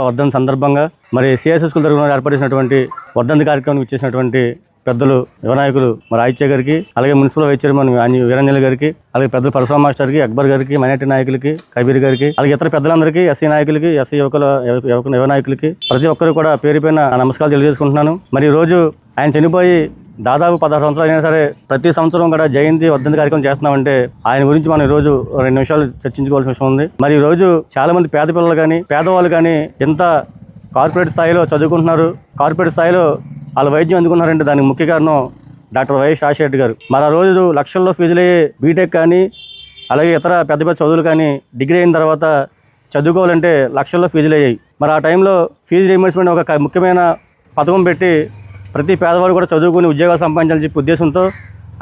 వర్ధంతి సందర్భంగా మరి సిఎస్ఐ స్కూల్ తరఫున ఏర్పాటు చేసినటువంటి వర్ధంతి కార్యక్రమం ఇచ్చేసినటువంటి పెద్దలు యువ నాయకులు మరి ఆదిత్య గారికి, అలాగే మున్సిపల్ వైస్ చైర్మన్ వీరంజలి గారికి, అలాగే పెద్దలు పరశురామ మాస్టర్కి, అక్బర్ గారికి, మైనార్టీ నాయకులకి, కబీర్ గారికి, అలాగే ఇతర పెద్దలందరికీ, ఎస్సీ నాయకులకి, ఎస్సీ యువ నాయకులకి ప్రతి ఒక్కరు కూడా పేరు పైన నమస్కారాలు తెలియజేసుకుంటున్నాను. మరి ఈ రోజు ఆయన చనిపోయి దాదాపు 16 సంవత్సరాలు అయినా సరే ప్రతి సంవత్సరం కూడా జయంతి వర్ధంతి కార్యక్రమం చేస్తున్నామంటే ఆయన గురించి మనం ఈ రోజు 2 నిమిషాలు చర్చించుకోవాల్సిన విషయం ఉంది. మరి ఈ రోజు చాలా మంది పేద పిల్లలు కానీ, పేదవాళ్ళు కానీ ఎంత కార్పొరేట్ స్థాయిలో చదువుకుంటున్నారు, కార్పొరేట్ స్థాయిలో వాళ్ళ వైద్యం అందుకున్నారంటే దానికి ముఖ్య కారణం డాక్టర్ వైఎస్ రాజశేఖర రెడ్డి గారు. మరి ఆ రోజు లక్షల్లో ఫీజులు అయ్యే బీటెక్ కానీ, అలాగే ఇతర పెద్ద పెద్ద చదువులు కానీ, డిగ్రీ అయిన తర్వాత చదువుకోవాలంటే లక్షల్లో ఫీజులు అయ్యాయి. మరి ఆ టైంలో ఫీజు రీయింబర్స్మెంట్ ఒక ముఖ్యమైన పథకం పెట్టి ప్రతి పేదవాడు కూడా చదువుకుని ఉద్యోగాలు సంపాదించాలని చెప్పి ఉద్దేశంతో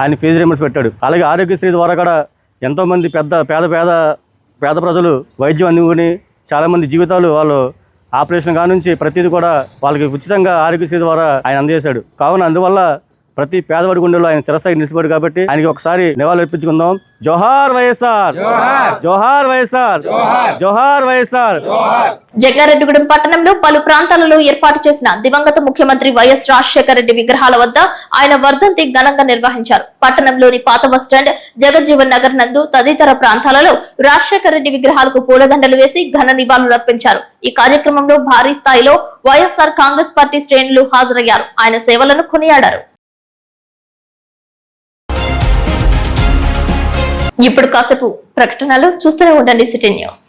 ఆయన ఫీజు రీయింబర్స్ పెట్టాడు. అలాగే ఆరోగ్యశ్రీ ద్వారా కూడా ఎంతోమంది పేద ప్రజలు వైద్యం అందుకుని చాలామంది జీవితాలు వాళ్ళు ఆపరేషన్ కానుంచి ప్రతిదీ కూడా వాళ్ళకి ఉచితంగా ఆరోగ్యశ్రీ ద్వారా ఆయన అందజేశాడు. కావున అందువల్ల ప్రతి పేదవాడి గుండెల్లో ఆయన చిరస్థాయి నిలిచిపోయాడు. కాబట్టి ఆయనకి ఒకసారి నివాళులు అర్పించుకుందాం. జోహార్ వైఎస్ఆర్, జోహార్ వైఎస్ఆర్, జోహార్ వైఎస్ఆర్. జంగారెడ్డిగూడెం పట్టణంలో పలు ప్రాంతాలలో ఏర్పాటు చేసిన దివంగత ముఖ్యమంత్రి వైఎస్ రాజశేఖర రెడ్డి విగ్రహాల వద్ద ఆయన వర్ధంతి ఘనంగా నిర్వహించారు. పట్టణంలోని పాత బస్టాండ్, జగజ్జీవన్ నగర్ నందు తదితర ప్రాంతాలలో రాజశేఖర రెడ్డి విగ్రహాలకు పూలదండలు వేసి ఘన నివాళులర్పించారు. ఈ కార్యక్రమంలో భారీ స్థాయిలో వైఎస్ఆర్ కాంగ్రెస్ పార్టీ శ్రేణులు హాజరయ్యారు. ఆయన సేవలను కొనియాడారు. ఇప్పుడు కాసేపు ప్రకటనలు చూస్తూనే ఉండండి సిటీ న్యూస్.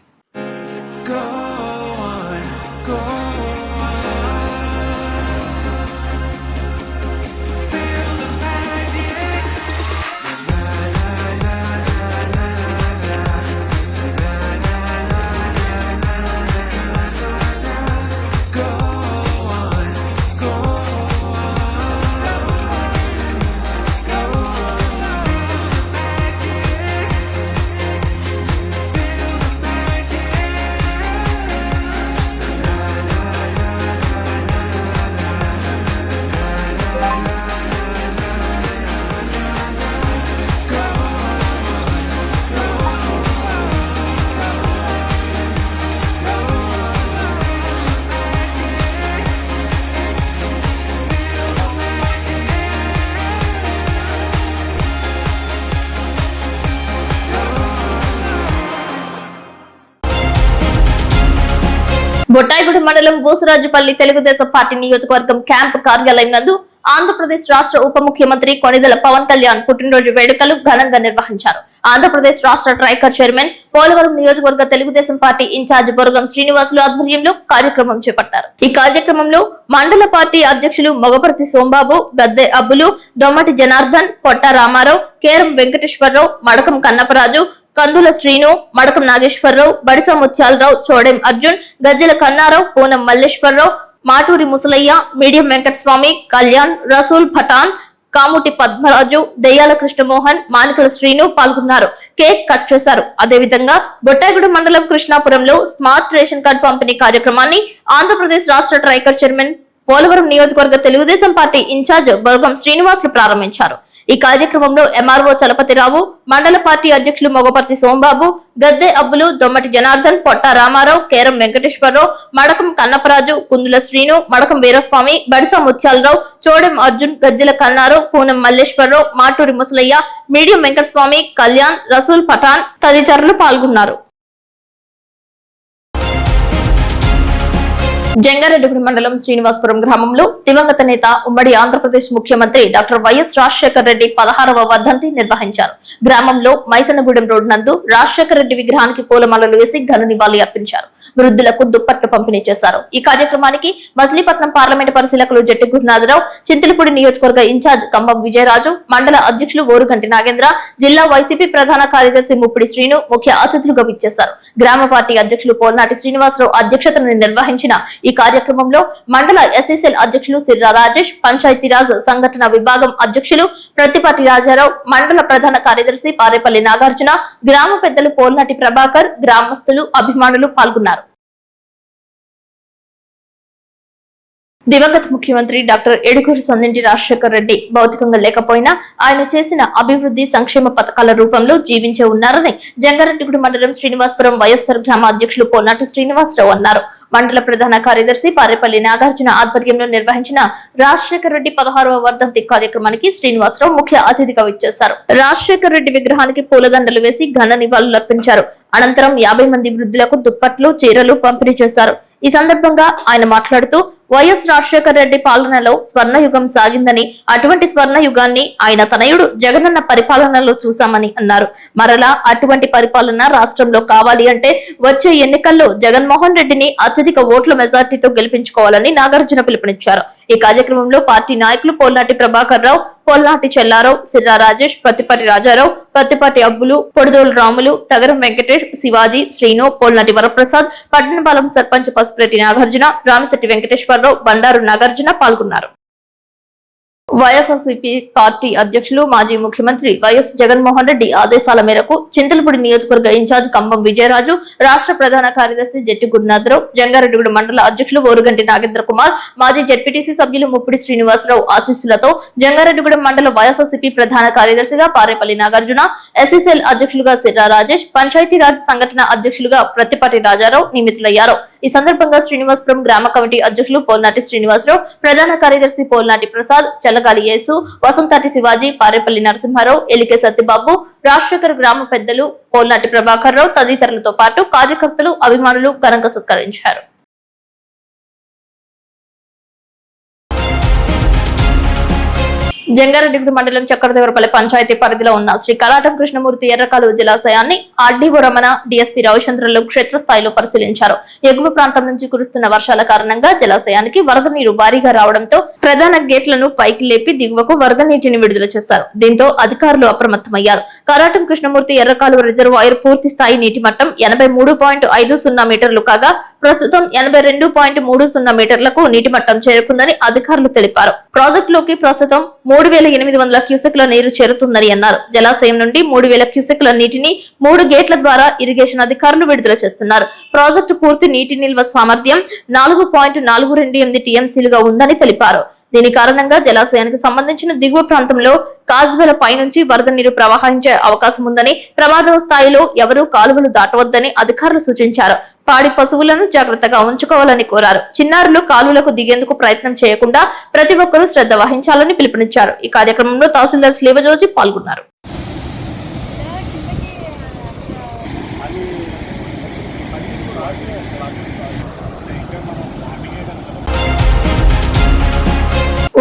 బొట్టాయిగూడ మండలం బూసరాజుపల్లి తెలుగుదేశం పార్టీ నియోజకవర్గం క్యాంపు కార్యాలయం నందు ఆంధ్రప్రదేశ్ రాష్ట్ర ఉప ముఖ్యమంత్రి కొణిదెల పవన్ కళ్యాణ్ పుట్టినరోజు వేడుకలు ఘనంగా నిర్వహించారు. ఆంధ్రప్రదేశ్ రాష్ట్ర ట్రైకర్ చైర్మన్, పోలవరం నియోజకవర్గ తెలుగుదేశం పార్టీ ఇన్ఛార్జ్ బొరగం శ్రీనివాసులు ఆధ్వర్యంలో కార్యక్రమం చేపట్టారు. ఈ కార్యక్రమంలో మండల పార్టీ అధ్యక్షులు మొగపర్తి సోంబాబు, గద్దె అబ్బులు, దొమ్మటి జనార్దన్, పొట్ట రామారావు, కేరం వెంకటేశ్వరరావు, మడకం కన్నపరాజు, కందుల శ్రీను, మడకం నాగేశ్వరరావు, బడిస ముత్యాలరావు, చోడెం అర్జున్, గజ్జల కన్నారావు, పూనం మల్లేశ్వరరావు, మాటూరి ముసలయ్య, మీడియం వెంకటస్వామి, కళ్యాణ్, రసూల్ పఠాన్, కాముటి పద్మరాజు, దెయ్యాల కృష్ణమోహన్, మానికల శ్రీను పాల్గొన్నారు. కేక్ కట్ చేశారు. అదేవిధంగా బొట్టాయిగూడ మండలం కృష్ణాపురంలో స్మార్ట్ రేషన్ కార్డు పంపిణీ కార్యక్రమాన్ని ఆంధ్రప్రదేశ్ రాష్ట్ర ట్రైకర్ చైర్మన్, పోలవరం నియోజకవర్గ తెలుగుదేశం పార్టీ ఇన్ఛార్జ్ బొరగం శ్రీనివాసులు ప్రారంభించారు. ఈ కార్యక్రమంలో ఎంఆర్ఓ చలపతిరావు, మండల పార్టీ అధ్యక్షులు మొగపర్తి సోంబాబు, గద్దె అబ్బులు, దొమ్మటి జనార్దన్, పొట్ట రామారావు, కేరం వెంకటేశ్వరరావు, మడకం కన్నపరాజు, కుందుల శ్రీను, మడకం వీరస్వామి, బడిస ముత్యాలరావు, చోడెం అర్జున్, గజ్జల కన్నారావు, పూనం మల్లేశ్వరరావు, మాటూరి ముసలయ్య, మీడియం వెంకటస్వామి, కళ్యాణ్, రసూల్ పఠాన్ తదితరులు పాల్గొన్నారు. జంగారెడ్డిగూడ మండలం శ్రీనివాసపురం గ్రామంలో దివంగత నేత, ఉమ్మడి ఆంధ్రప్రదేశ్ ముఖ్యమంత్రి డాక్టర్ వైఎస్ రాజశేఖర రెడ్డి 16వ వర్ధంతి నిర్వహించారు. గ్రామంలో మైసనగూడెం రోడ్ నందు రాజశేఖర రెడ్డి విగ్రహానికి పూలమాలలు వేసి ఘన నివాళి అర్పించారు. వృద్ధులకు దుప్పట్లు పంపిణీ చేశారు. ఈ కార్యక్రమానికి మచిలీపట్నం పార్లమెంట్ పరిశీలకులు జట్టి గురునాథరావు, చింతలపూడి నియోజకవర్గ ఇన్ఛార్జ్ కంబం విజయరాజు, మండల అధ్యక్షులు ఓరుగంటి నాగేంద్ర, జిల్లా వైసీపీ ప్రధాన కార్యదర్శి ముప్పిడి శ్రీను ముఖ్య అతిథులుగా విచ్చేశారు. గ్రామ పార్టీ అధ్యక్షులు పోల్నాటి శ్రీనివాసరావు అధ్యక్షతను నిర్వహించిన ఈ కార్యక్రమంలో మండల ఎస్ఎస్ఎల్ అధ్యక్షులు సిర్రా రాజేష్, పంచాయతీరాజ్ సంఘటన విభాగం అధ్యక్షులు ప్రతిపాటి రాజారావు, మండల ప్రధాన కార్యదర్శి పారేపల్లి నాగార్జున, గ్రామ పెద్దలు పోల్నాటి ప్రభాకర్, గ్రామస్తులు, అభిమానులు పాల్గొన్నారు. దివంగత ముఖ్యమంత్రి డాక్టర్ ఏడుగురు సందింటి రాజశేఖర రెడ్డి భౌతికంగా లేకపోయినా ఆయన చేసిన అభివృద్ధి సంక్షేమ పథకాల రూపంలో జీవించే ఉన్నారని జంగారెడ్డిగూడ మండలం శ్రీనివాసపురం వైఎస్ఆర్ గ్రామ అధ్యక్షులు పోల్నాటి శ్రీనివాసరావు అన్నారు. మండల ప్రధాన కార్యదర్శి పారేపల్లి నాగార్జున ఆధ్వర్యంలో నిర్వహించిన రాజశేఖర రెడ్డి 16వ వర్ధంతి కార్యక్రమానికి శ్రీనివాసరావు ముఖ్య అతిథిగా విచ్చేశారు. రాజశేఖర రెడ్డి విగ్రహానికి పూలదండలు వేసి ఘన నివాళులు అర్పించారు. అనంతరం 50 మంది వృద్ధులకు దుప్పట్లు, చీరలు పంపిణీ చేశారు. ఈ సందర్భంగా ఆయన మాట్లాడుతూ వైఎస్ రాజశేఖర రెడ్డి పాలనలో స్వర్ణయుగం సాగిందని, అటువంటి స్వర్ణయుగాన్ని ఆయన తనయుడు జగనన్న పరిపాలనలో చూశామని అన్నారు. మరలా అటువంటి పరిపాలన రాష్ట్రంలో కావాలి అంటే వచ్చే ఎన్నికల్లో జగన్మోహన్ రెడ్డిని అత్యధిక ఓట్ల మెజార్టీతో గెలిపించుకోవాలని నాగార్జున పిలుపునిచ్చారు. ఈ కార్యక్రమంలో పార్టీ నాయకులు పోల్నాటి ప్రభాకర్ రావు, పోల్నాటి చెల్లారావు, సిర్రా రాజేష్, ప్రతిపాటి రాజారావు, ప్రతిపాటి అబ్బులు, పొడిదోలు రాములు, తగరం వెంకటేష్, శివాజీ, శ్రీను, పోల్నాటి వరప్రసాద్, పట్టణపాలెం సర్పంచ్ పసుపురెడ్డి నాగార్జున, రామిశెట్టి వెంకటేశ్వరరావు, బండారు నాగార్జున పాల్గొన్నారు. వైఎస్ఆర్సీపీ పార్టీ అధ్యక్షులు, మాజీ ముఖ్యమంత్రి వైఎస్ జగన్మోహన్ రెడ్డి ఆదేశాల మేరకు చింతలపూడి నియోజకవర్గ ఇన్ఛార్జ్ కంబం విజయరాజు, రాష్ట్ర ప్రధాన కార్యదర్శి జట్టి గురునాథరావు, జంగారెడ్డిగూడ మండల అధ్యక్షులు ఓరుగంటి నాగేంద్ర కుమార్, మాజీ జెడ్పీటీసీ సభ్యులు ముప్పిడి శ్రీనివాసరావు ఆశీస్సులతో జంగారెడ్డిగూడ మండల వైఎస్ఆర్సీపీ ప్రధాన కార్యదర్శిగా పారేపల్లి నాగార్జున, ఎస్ఎస్ఎల్ అధ్యక్షులుగా సిర్రా రాజేష్, పంచాయతీరాజ్ సంఘటన అధ్యక్షులుగా ప్రతిపాటి రాజారావు నియమితులయ్యారు. ఈ సందర్భంగా శ్రీనివాసపురం గ్రామ కమిటీ అధ్యక్షులు పోల్నాటి శ్రీనివాసరావు, ప్రధాన కార్యదర్శి పోల్నాటి ప్రసాద్, చల్లగాలి యేసు, వసంతాటి శివాజీ, పారేపల్లి నరసింహారావు, ఎలికే సత్యబాబు, రాజశేఖర్ గ్రామ పెద్దలు పోల్నాటి ప్రభాకర్ రావు తదితరులతో పాటు కార్యకర్తలు, అభిమానులు ఘనంగా సత్కరించారు. జంగారెడ్డిగూడ మండలం చక్రదేవరపల్లి పంచాయతీ పరిధిలో ఉన్న శ్రీ కరాటం కృష్ణమూర్తి ఎర్రకాలువ జలాశయాన్ని ఆర్డీఓ రమణ, డీఎస్పీ రవిచంద్రలు క్షేత్రస్థాయిలో పరిశీలించారు. ఎగువ ప్రాంతం నుంచి కురుస్తున్న వర్షాల కారణంగా జలాశయానికి వరద నీరు భారీగా రావడంతో ప్రధాన గేట్లను పైకి లేపి దిగువకు వరద నీటిని విడుదల చేశారు. దీంతో అధికారులు అప్రమత్తమయ్యారు. కరాటం కృష్ణమూర్తి ఎర్రకాలువ రిజర్వాయర్ పూర్తి స్థాయి నీటి మట్టం 83.50 మీటర్లు కాగా ప్రస్తుతం 82.30 మీటర్లకు నీటి మట్టం చేరుకుందని అధికారులు తెలిపారు. ప్రాజెక్టులోకి ప్రస్తుతం 3800 క్యూసెక్ల నీరు చేరుతుందని అన్నారు. జలాశయం నుండి 3000 క్యూసెక్ల నీటిని 3 గేట్ల ద్వారా ఇరిగేషన్ అధికారులు విడుదల చేస్తున్నారు. ప్రాజెక్టు పూర్తి నీటి నిల్వ సామర్థ్యం 4.428 టీఎంసీలుగా ఉందని తెలిపారు. దీని కారణంగా జలాశయానికి సంబంధించిన దిగువ ప్రాంతంలో కాజ్వేల పైనుంచి వరద నీరు ప్రవహించే అవకాశం ఉందని, ప్రమాద స్థాయిలో ఎవరూ కాలువలు దాటవద్దని అధికారులు సూచించారు. పాడి పశువులను జాగ్రత్తగా ఉంచుకోవాలని కోరారు. చిన్నారులు కాలువలకు దిగేందుకు ప్రయత్నం చేయకుండా ప్రతి ఒక్కరూ శ్రద్ధ వహించాలని పిలుపునిచ్చారు. ఈ కార్యక్రమంలో తహసీల్దార్ శ్రీవజోజి పాల్గొన్నారు.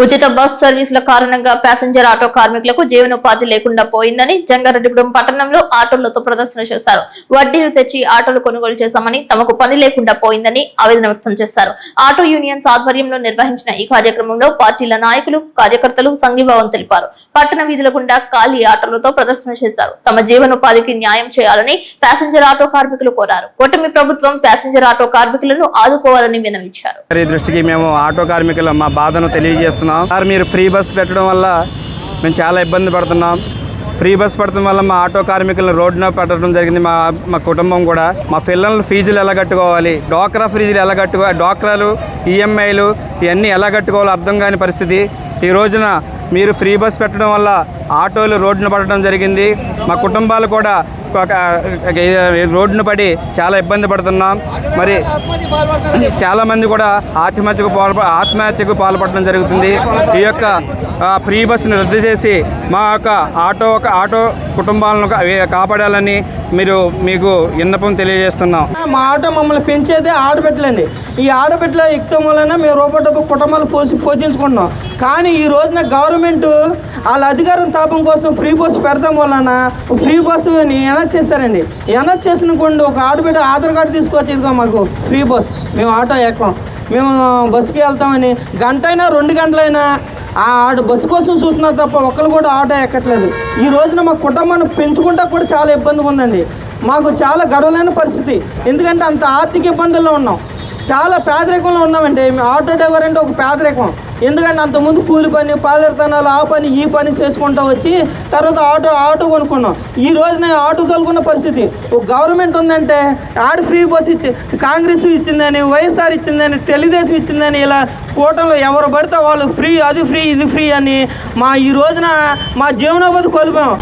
ఉచిత బస్ సర్వీసుల కారణంగా ప్యాసింజర్ ఆటో కార్మికులకు జీవనోపాధి లేకుండా పోయిందని జంగారెడ్డిగూడెం పట్టణంలో ఆటోలతో ప్రదర్శన చేశారు. వడ్డీలు తెచ్చి ఆటోలు కొనుగోలు చేశామని, తమకు పని లేకుండా పోయిందని ఆవేదన వ్యక్తం చేశారు. ఆటో యూనియన్స్ ఆధ్వర్యంలో నిర్వహించిన ఈ కార్యక్రమంలో పార్టీల నాయకులు, కార్యకర్తలు సంఘీభావం తెలిపారు. పట్టణ వీధుల గుండా ఖాళీ ఆటోలతో ప్రదర్శన చేశారు. తమ జీవనోపాధికి న్యాయం చేయాలని ప్యాసింజర్ ఆటో కార్మికులు కోరారు. కూటమి ప్రభుత్వం ప్యాసింజర్ ఆటో కార్మికులను ఆదుకోవాలని విన్నవించారు. దృష్టికి మేము ఆటో కార్మికుల మా బాధను తెలియజేస్తున్నాం. మీరు ఫ్రీ బస్ పెట్టడం వల్ల మేము చాలా ఇబ్బంది పడుతున్నాం. ఫ్రీ బస్ పెట్టడం వల్ల మా ఆటో కార్మికులను రోడ్డున పెట్టడం జరిగింది. మా కుటుంబం కూడా మా పిల్లల ఫీజులు ఎలా కట్టుకోవాలి, డ్వాక్రా ఫీజులు ఎలా కట్టుకోవాలి, డ్వాక్రాలు ఈఎంఐలు ఇవన్నీ ఎలా కట్టుకోవాలో అర్థం కాని పరిస్థితి. ఈ రోజున మీరు ఫ్రీ బస్ పెట్టడం వల్ల ఆటోలు రోడ్డున పడడం జరిగింది. మా కుటుంబాలు కూడా రోడ్డున పడి చాలా ఇబ్బంది పడుతున్నాం. మరి చాలామంది కూడా ఆత్మహత్యకు పాల్పడడం జరుగుతుంది. ఈ యొక్క ఫ్రీ బస్సును రద్దు చేసి మా యొక్క ఆటో కుటుంబాలను కాపాడాలని మీకు విన్నపం తెలియజేస్తున్నాం. మా ఆటో మమ్మల్ని పెంచేదే ఆడబిడ్డలండి. ఈ ఆడబిడ్డల ఎక్కువ వలన మేము రూపాయి డబ్బు కుటుంబాలు పోషించుకుంటున్నాం. కానీ ఈ రోజున గవర్నమెంట్ వాళ్ళ అధికారం తాపం కోసం ఫ్రీ బస్సు పెడతాం వలన ఫ్రీ బస్సుని ఎనర్జ్ చేస్తారండి. ఎనర్జ్ చేసినకుండా ఒక ఆడబిడ్డ ఆధార్ కార్డు తీసుకొచ్చి ఇదిగో మాకు ఫ్రీ బస్, మేము ఆటో ఎక్కం, మేము బస్సుకి వెళ్తామని గంట అయినా 2 గంటలైనా ఆ బస్సు కోసం చూస్తున్నారు తప్ప ఒక్కరు కూడా ఆటో ఎక్కట్లేదు. ఈ రోజున మా కుటుంబాన్ని పెంచుకుంటా కూడా చాలా ఇబ్బందిగా ఉందండి. మాకు చాలా గడవలేని పరిస్థితి. ఎందుకంటే అంత ఆర్థిక ఇబ్బందుల్లో ఉన్నాం, చాలా పేదరికంలో ఉన్నామండి. ఆటో డ్రైవర్ అంటే ఒక పేదరికం. ఎందుకంటే అంతకుముందు కూలి పని, పాలేరుతనాలు, ఆ పని ఈ పని చేసుకుంటూ వచ్చి తర్వాత ఆటో కొనుక్కున్నాం. ఈ రోజున ఆటో తోలుకున్న పరిస్థితి. ఒక గవర్నమెంట్ ఉందంటే ఆడ ఫ్రీ బస్ కాంగ్రెస్ ఇచ్చిందని, వైఎస్ఆర్ ఇచ్చిందని, తెలుగుదేశం ఇచ్చిందని, ఇలా కూటమిలో ఎవరు పడితే వాళ్ళు ఫ్రీ, అది ఫ్రీ, ఇది ఫ్రీ అని ఈ రోజున మా జీవనోపాధి కోల్పోయాం.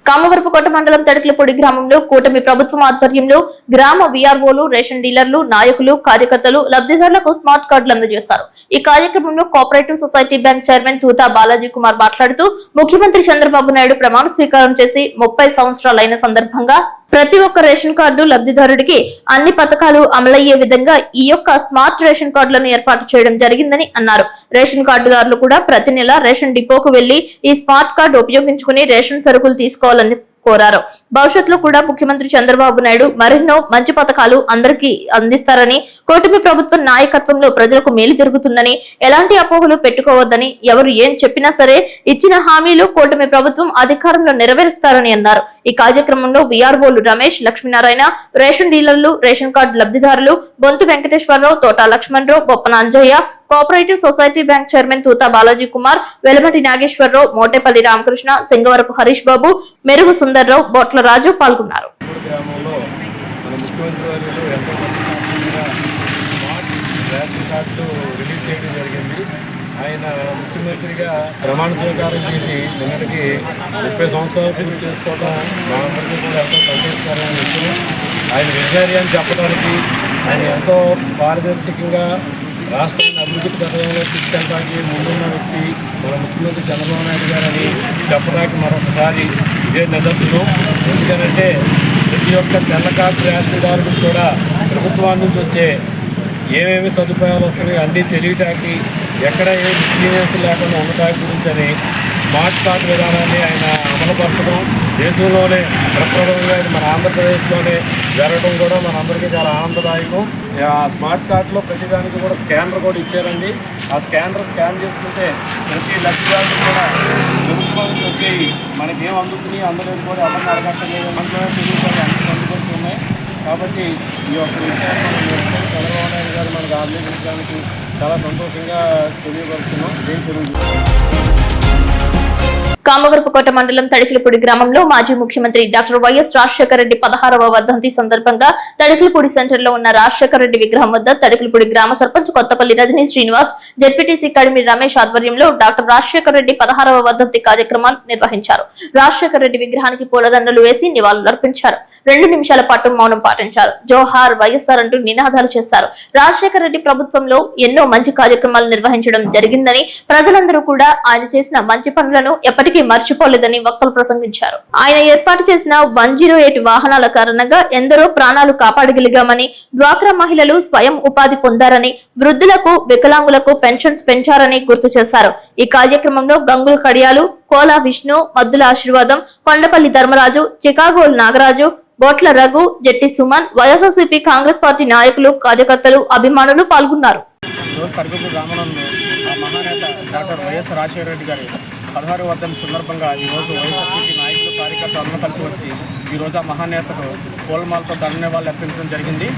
కామవరపుకోట మండలం తడికలపూడి గ్రామంలో కూటమి ప్రభుత్వం ఆధ్వర్యంలో గ్రామ వీఆర్ఓలు, రేషన్ డీలర్లు, నాయకులు, కార్యకర్తలు లబ్ధిదారులకు స్మార్ట్ కార్డులు అందజేశారు. ఈ కార్యక్రమంలో cooperative society bank chairman Thutha Balaji Kumar మాట్లాడుతూ ముఖ్యమంత్రి చంద్రబాబు నాయుడు ప్రమాణ స్వీకారం చేసి 30 సంవత్సరాలైన సందర్భంగా ప్రతి ఒక్క రేషన్ కార్డు లబ్ధిదారుడికి అన్ని పథకాలు అమలయ్యే విధంగా ఈ యొక్క స్మార్ట్ రేషన్ కార్డులను ఏర్పాటు చేయడం జరిగిందని అన్నారు. రేషన్ కార్డుదారులు కూడా ప్రతి నెల రేషన్ డిపోకు వెళ్లి ఈ స్మార్ట్ కార్డు ఉపయోగించుకుని రేషన్ సరుకులు తీసుకోవాలని కోరారు. భవిష్యత్తులో కూడా ముఖ్యమంత్రి చంద్రబాబు నాయుడు మరెన్నో మంచి పథకాలు అందరికీ అందిస్తారని, కూటమి ప్రభుత్వం నాయకత్వంలో ప్రజలకు మేలు జరుగుతుందని, ఎలాంటి అపోహలు పెట్టుకోవద్దని, ఎవరు ఏం చెప్పినా సరే ఇచ్చిన హామీలు కూటమి ప్రభుత్వం అధికారంలో నెరవేరుస్తారని అన్నారు. ఈ కార్యక్రమంలో వీఆర్ఓలు రమేష్, లక్ష్మీనారాయణ, రేషన్ డీలర్లు, రేషన్ కార్డు లబ్ధిదారులు Bonthu Venkateswararao, Thota Lakshmanarao, Boppana Anjaiah, cooperative society bank chairman Thutha Balaji Kumar, Velamati Nageswararao, Motepalli Ramakrishna, Singavarapu Harish Babu, Merugu Sundarrao, బొట్ల రాజు పాల్గొన్నారు. ఆయన ముఖ్యమంత్రిగా ప్రమాణ స్వీకారం చేసి నిన్నటికి 30 సంవత్సరాలు పూర్తి చేసుకోవడం మా అందరికీ కూడా ఎంతో సంతోషకరమైన విషయం. ఆయన విజనరీ అని చెప్పడానికి, ఆయన ఎంతో పారదర్శకంగా రాష్ట్రాన్ని అభివృద్ధి పథకంలో తీసుకెళ్ళడానికి ముందున్న వ్యక్తి మన ముఖ్యమంత్రి చంద్రబాబు నాయుడు గారని చెప్పడానికి మరొకసారి ఇదే నిదర్శనం. ఎందుకనంటే ప్రతి ఒక్క తెల్ల కార్డు రేషన్దారులకు కూడా ప్రభుత్వం నుంచి వచ్చే ఏమేమి సదుపాయాలు వస్తున్నాయి అన్నీ తెలియటానికి, ఎక్కడ ఏ ఎక్స్పీరియన్స్ లేకుండా ఉండటానికి గురించి అని స్మార్ట్ కార్డు విధానాన్ని ఆయన అమలుపరచడం దేశంలోనే ప్రప్రథమంగా మన ఆంధ్రప్రదేశ్లోనే జరగడం కూడా మనందరికీ చాలా ఆనందదాయకం. ఆ స్మార్ట్ కార్డులో ప్రతిదానికి కూడా స్కానర్ కూడా ఇచ్చారండి. ఆ స్కాన్ చేసుకుంటే ప్రతి లబ్ధిదారులు కూడా ప్రభుత్వం నుంచి వచ్చేవి మనకేం అందుతున్నాయి అందలేదు కూడా ఎవరిని అడగట్టలేదు, మనలోనే తెలియదు, అన్ని అందుకొచ్చి ఉన్నాయి. కాబట్టి ఈ యొక్క విషయాన్ని చంద్రబాబు నాయుడు గారు మనకు ఆలోచించడానికి చాలా సంతోషంగా తెలియపరుస్తున్నాం. కామవరపుకోట మండలం తడికలపూడి గ్రామంలో మాజీ ముఖ్యమంత్రి డాక్టర్ వైఎస్ రాజశేఖర రెడ్డి 16వ వర్ధంతి సందర్భంగా తడికలపూడి సెంటర్ లో ఉన్న రాజశేఖర రెడ్డి విగ్రహం వద్ద తడికలపూడి గ్రామ సర్పంచ్ కొత్తపల్లి రజనీ శ్రీనివాస్, జెడ్పీటీసీ కడిమి రమేష్ ఆధ్వర్యంలో డాక్టర్ రాజశేఖర రెడ్డి 16వ వర్ధంతి కార్యక్రమాలు నిర్వహించారు. రాజశేఖర రెడ్డి విగ్రహానికి పూలదండలు వేసి నివాళులర్పించారు. 2 నిమిషాల పాటు మౌనం పాటించారు. జోహార్ వైఎస్ఆర్ అంటూ నినాదాలు చేశారు. రాజశేఖర రెడ్డి ప్రభుత్వంలో ఎన్నో మంచి కార్యక్రమాలు నిర్వహించడం జరిగిందని, ప్రజలందరూ కూడా ఆయన చేసిన మంచి పనులను ఎప్పటికీ ఎప్పటికీ మర్చిపోలేదని వక్తలు ప్రసంగించారు. ఆయన ఏర్పాటు చేసిన 108 వాహనాల కారణంగా ఎందరో ప్రాణాలు కాపాడగలిగామని, డ్వాక్రా మహిళలు స్వయం ఉపాధి పొందారని, వృద్ధులకు వికలాంగులకు పెన్షన్స్ పెంచారని గుర్తు చేశారు. ఈ కార్యక్రమంలో గంగుల కడియాలు, కోలా విష్ణు, మద్దుల ఆశీర్వాదం, కొండపల్లి ధర్మరాజు, చికాగోల్ నాగరాజు, బోట్ల రఘు, జెట్టి సుమన్, వైఎస్ఆర్సీపీ కాంగ్రెస్ పార్టీ నాయకులు, కార్యకర్తలు, అభిమానులు పాల్గొన్నారు. మహానేత డాక్టర్ వైఎస్ రాజశేఖర రెడ్డి గారి 16వ వర్ధంతి సందర్భంగా ఈరోజు వైఎస్ఆర్సీపీ నాయకులు, కార్యకర్తలు అందరూ కలిసి వచ్చి ఈరోజు ఆ మహానేతకు పూలమాలతో ధన్యవాదాలు అర్పించడం జరిగింది.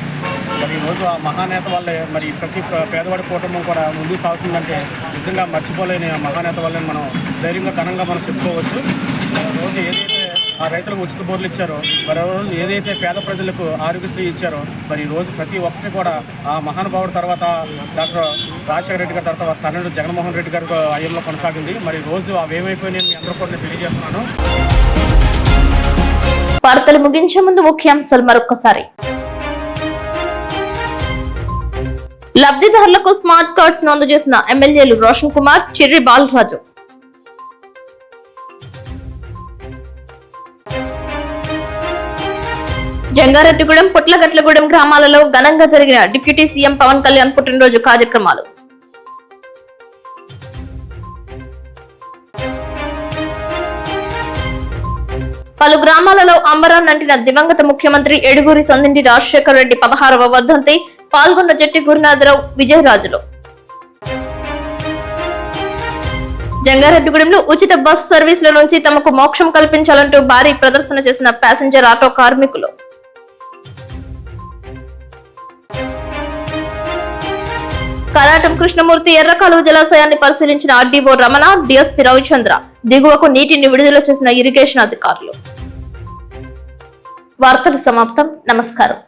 మరి ఈరోజు ఆ మహానేత వల్లే మరి ప్రతి పేదవాడి కుటుంబం కూడా ముందుకు సాగుతుందంటే నిజంగా మర్చిపోలేని ఆ మహానేత వల్లే మనం ధైర్యంగా ఘనంగా మనం చెప్పుకోవచ్చు. రోజు ఏదైతే ఆ రైతులకు ఉచిత బోర్లు ఇచ్చారో, మరి రోజు ఏదైతే పేద ప్రజలకు ఆరోగ్యశ్రీ ఇచ్చారో, మరి ఈ రోజు ప్రతి ఒక్కటి కూడా ఆ మహానుభావుడు తర్వాత డాక్టర్ రాజశేఖర రెడ్డి గారి తర్వాత తనయుడు జగన్మోహన్ రెడ్డి గారి అయ్యంలో కొనసాగింది. మరి రోజు అవేమైపోయినాయని మీ అందరూ కూడా తెలియజేస్తున్నాను. వార్తలు ముగించే ముందు ముఖ్యాంశాలు మరొకసారి. లబ్ధిదారులకు స్మార్ట్ కార్డ్స్ నమోదు చేసిన ఎమ్మెల్యేలు రోషన్ కుమార్, చిర్రి బాలరాజు. జంగారెడ్డిగూడెం, పుట్లగట్లగూడెం గ్రామాలలో ఘనంగా జరిగిన డిప్యూటీ సీఎం పవన్ కళ్యాణ్ పుట్టినరోజు కార్యక్రమాలు. పలు గ్రామాలలో అంబరాన్నంటిన దివంగత ముఖ్యమంత్రి ఎడుగూరి సొందింటి రాజశేఖర రెడ్డి 16వ వర్ధంతి. పాల్గొన్న జట్టి గురునాథరావు, విజయరాజులు. జంగారెడ్డిగూడెంలో ఉచిత బస్ సర్వీసుల నుంచి తమకు మోక్షం కల్పించాలంటూ భారీ ప్రదర్శన చేసిన ప్యాసింజర్ ఆటో కార్మికులు. కరాటం కృష్ణమూర్తి ఎర్రకాలువ జలాశయాన్ని పరిశీలించిన ఆర్డీఓ రమణ, డిఎస్పీ రవిచంద్ర. దిగువకు నీటిని విడుదల చేసిన ఇరిగేషన్ అధికారులు. వార్తలు సమాప్తం. నమస్కారం.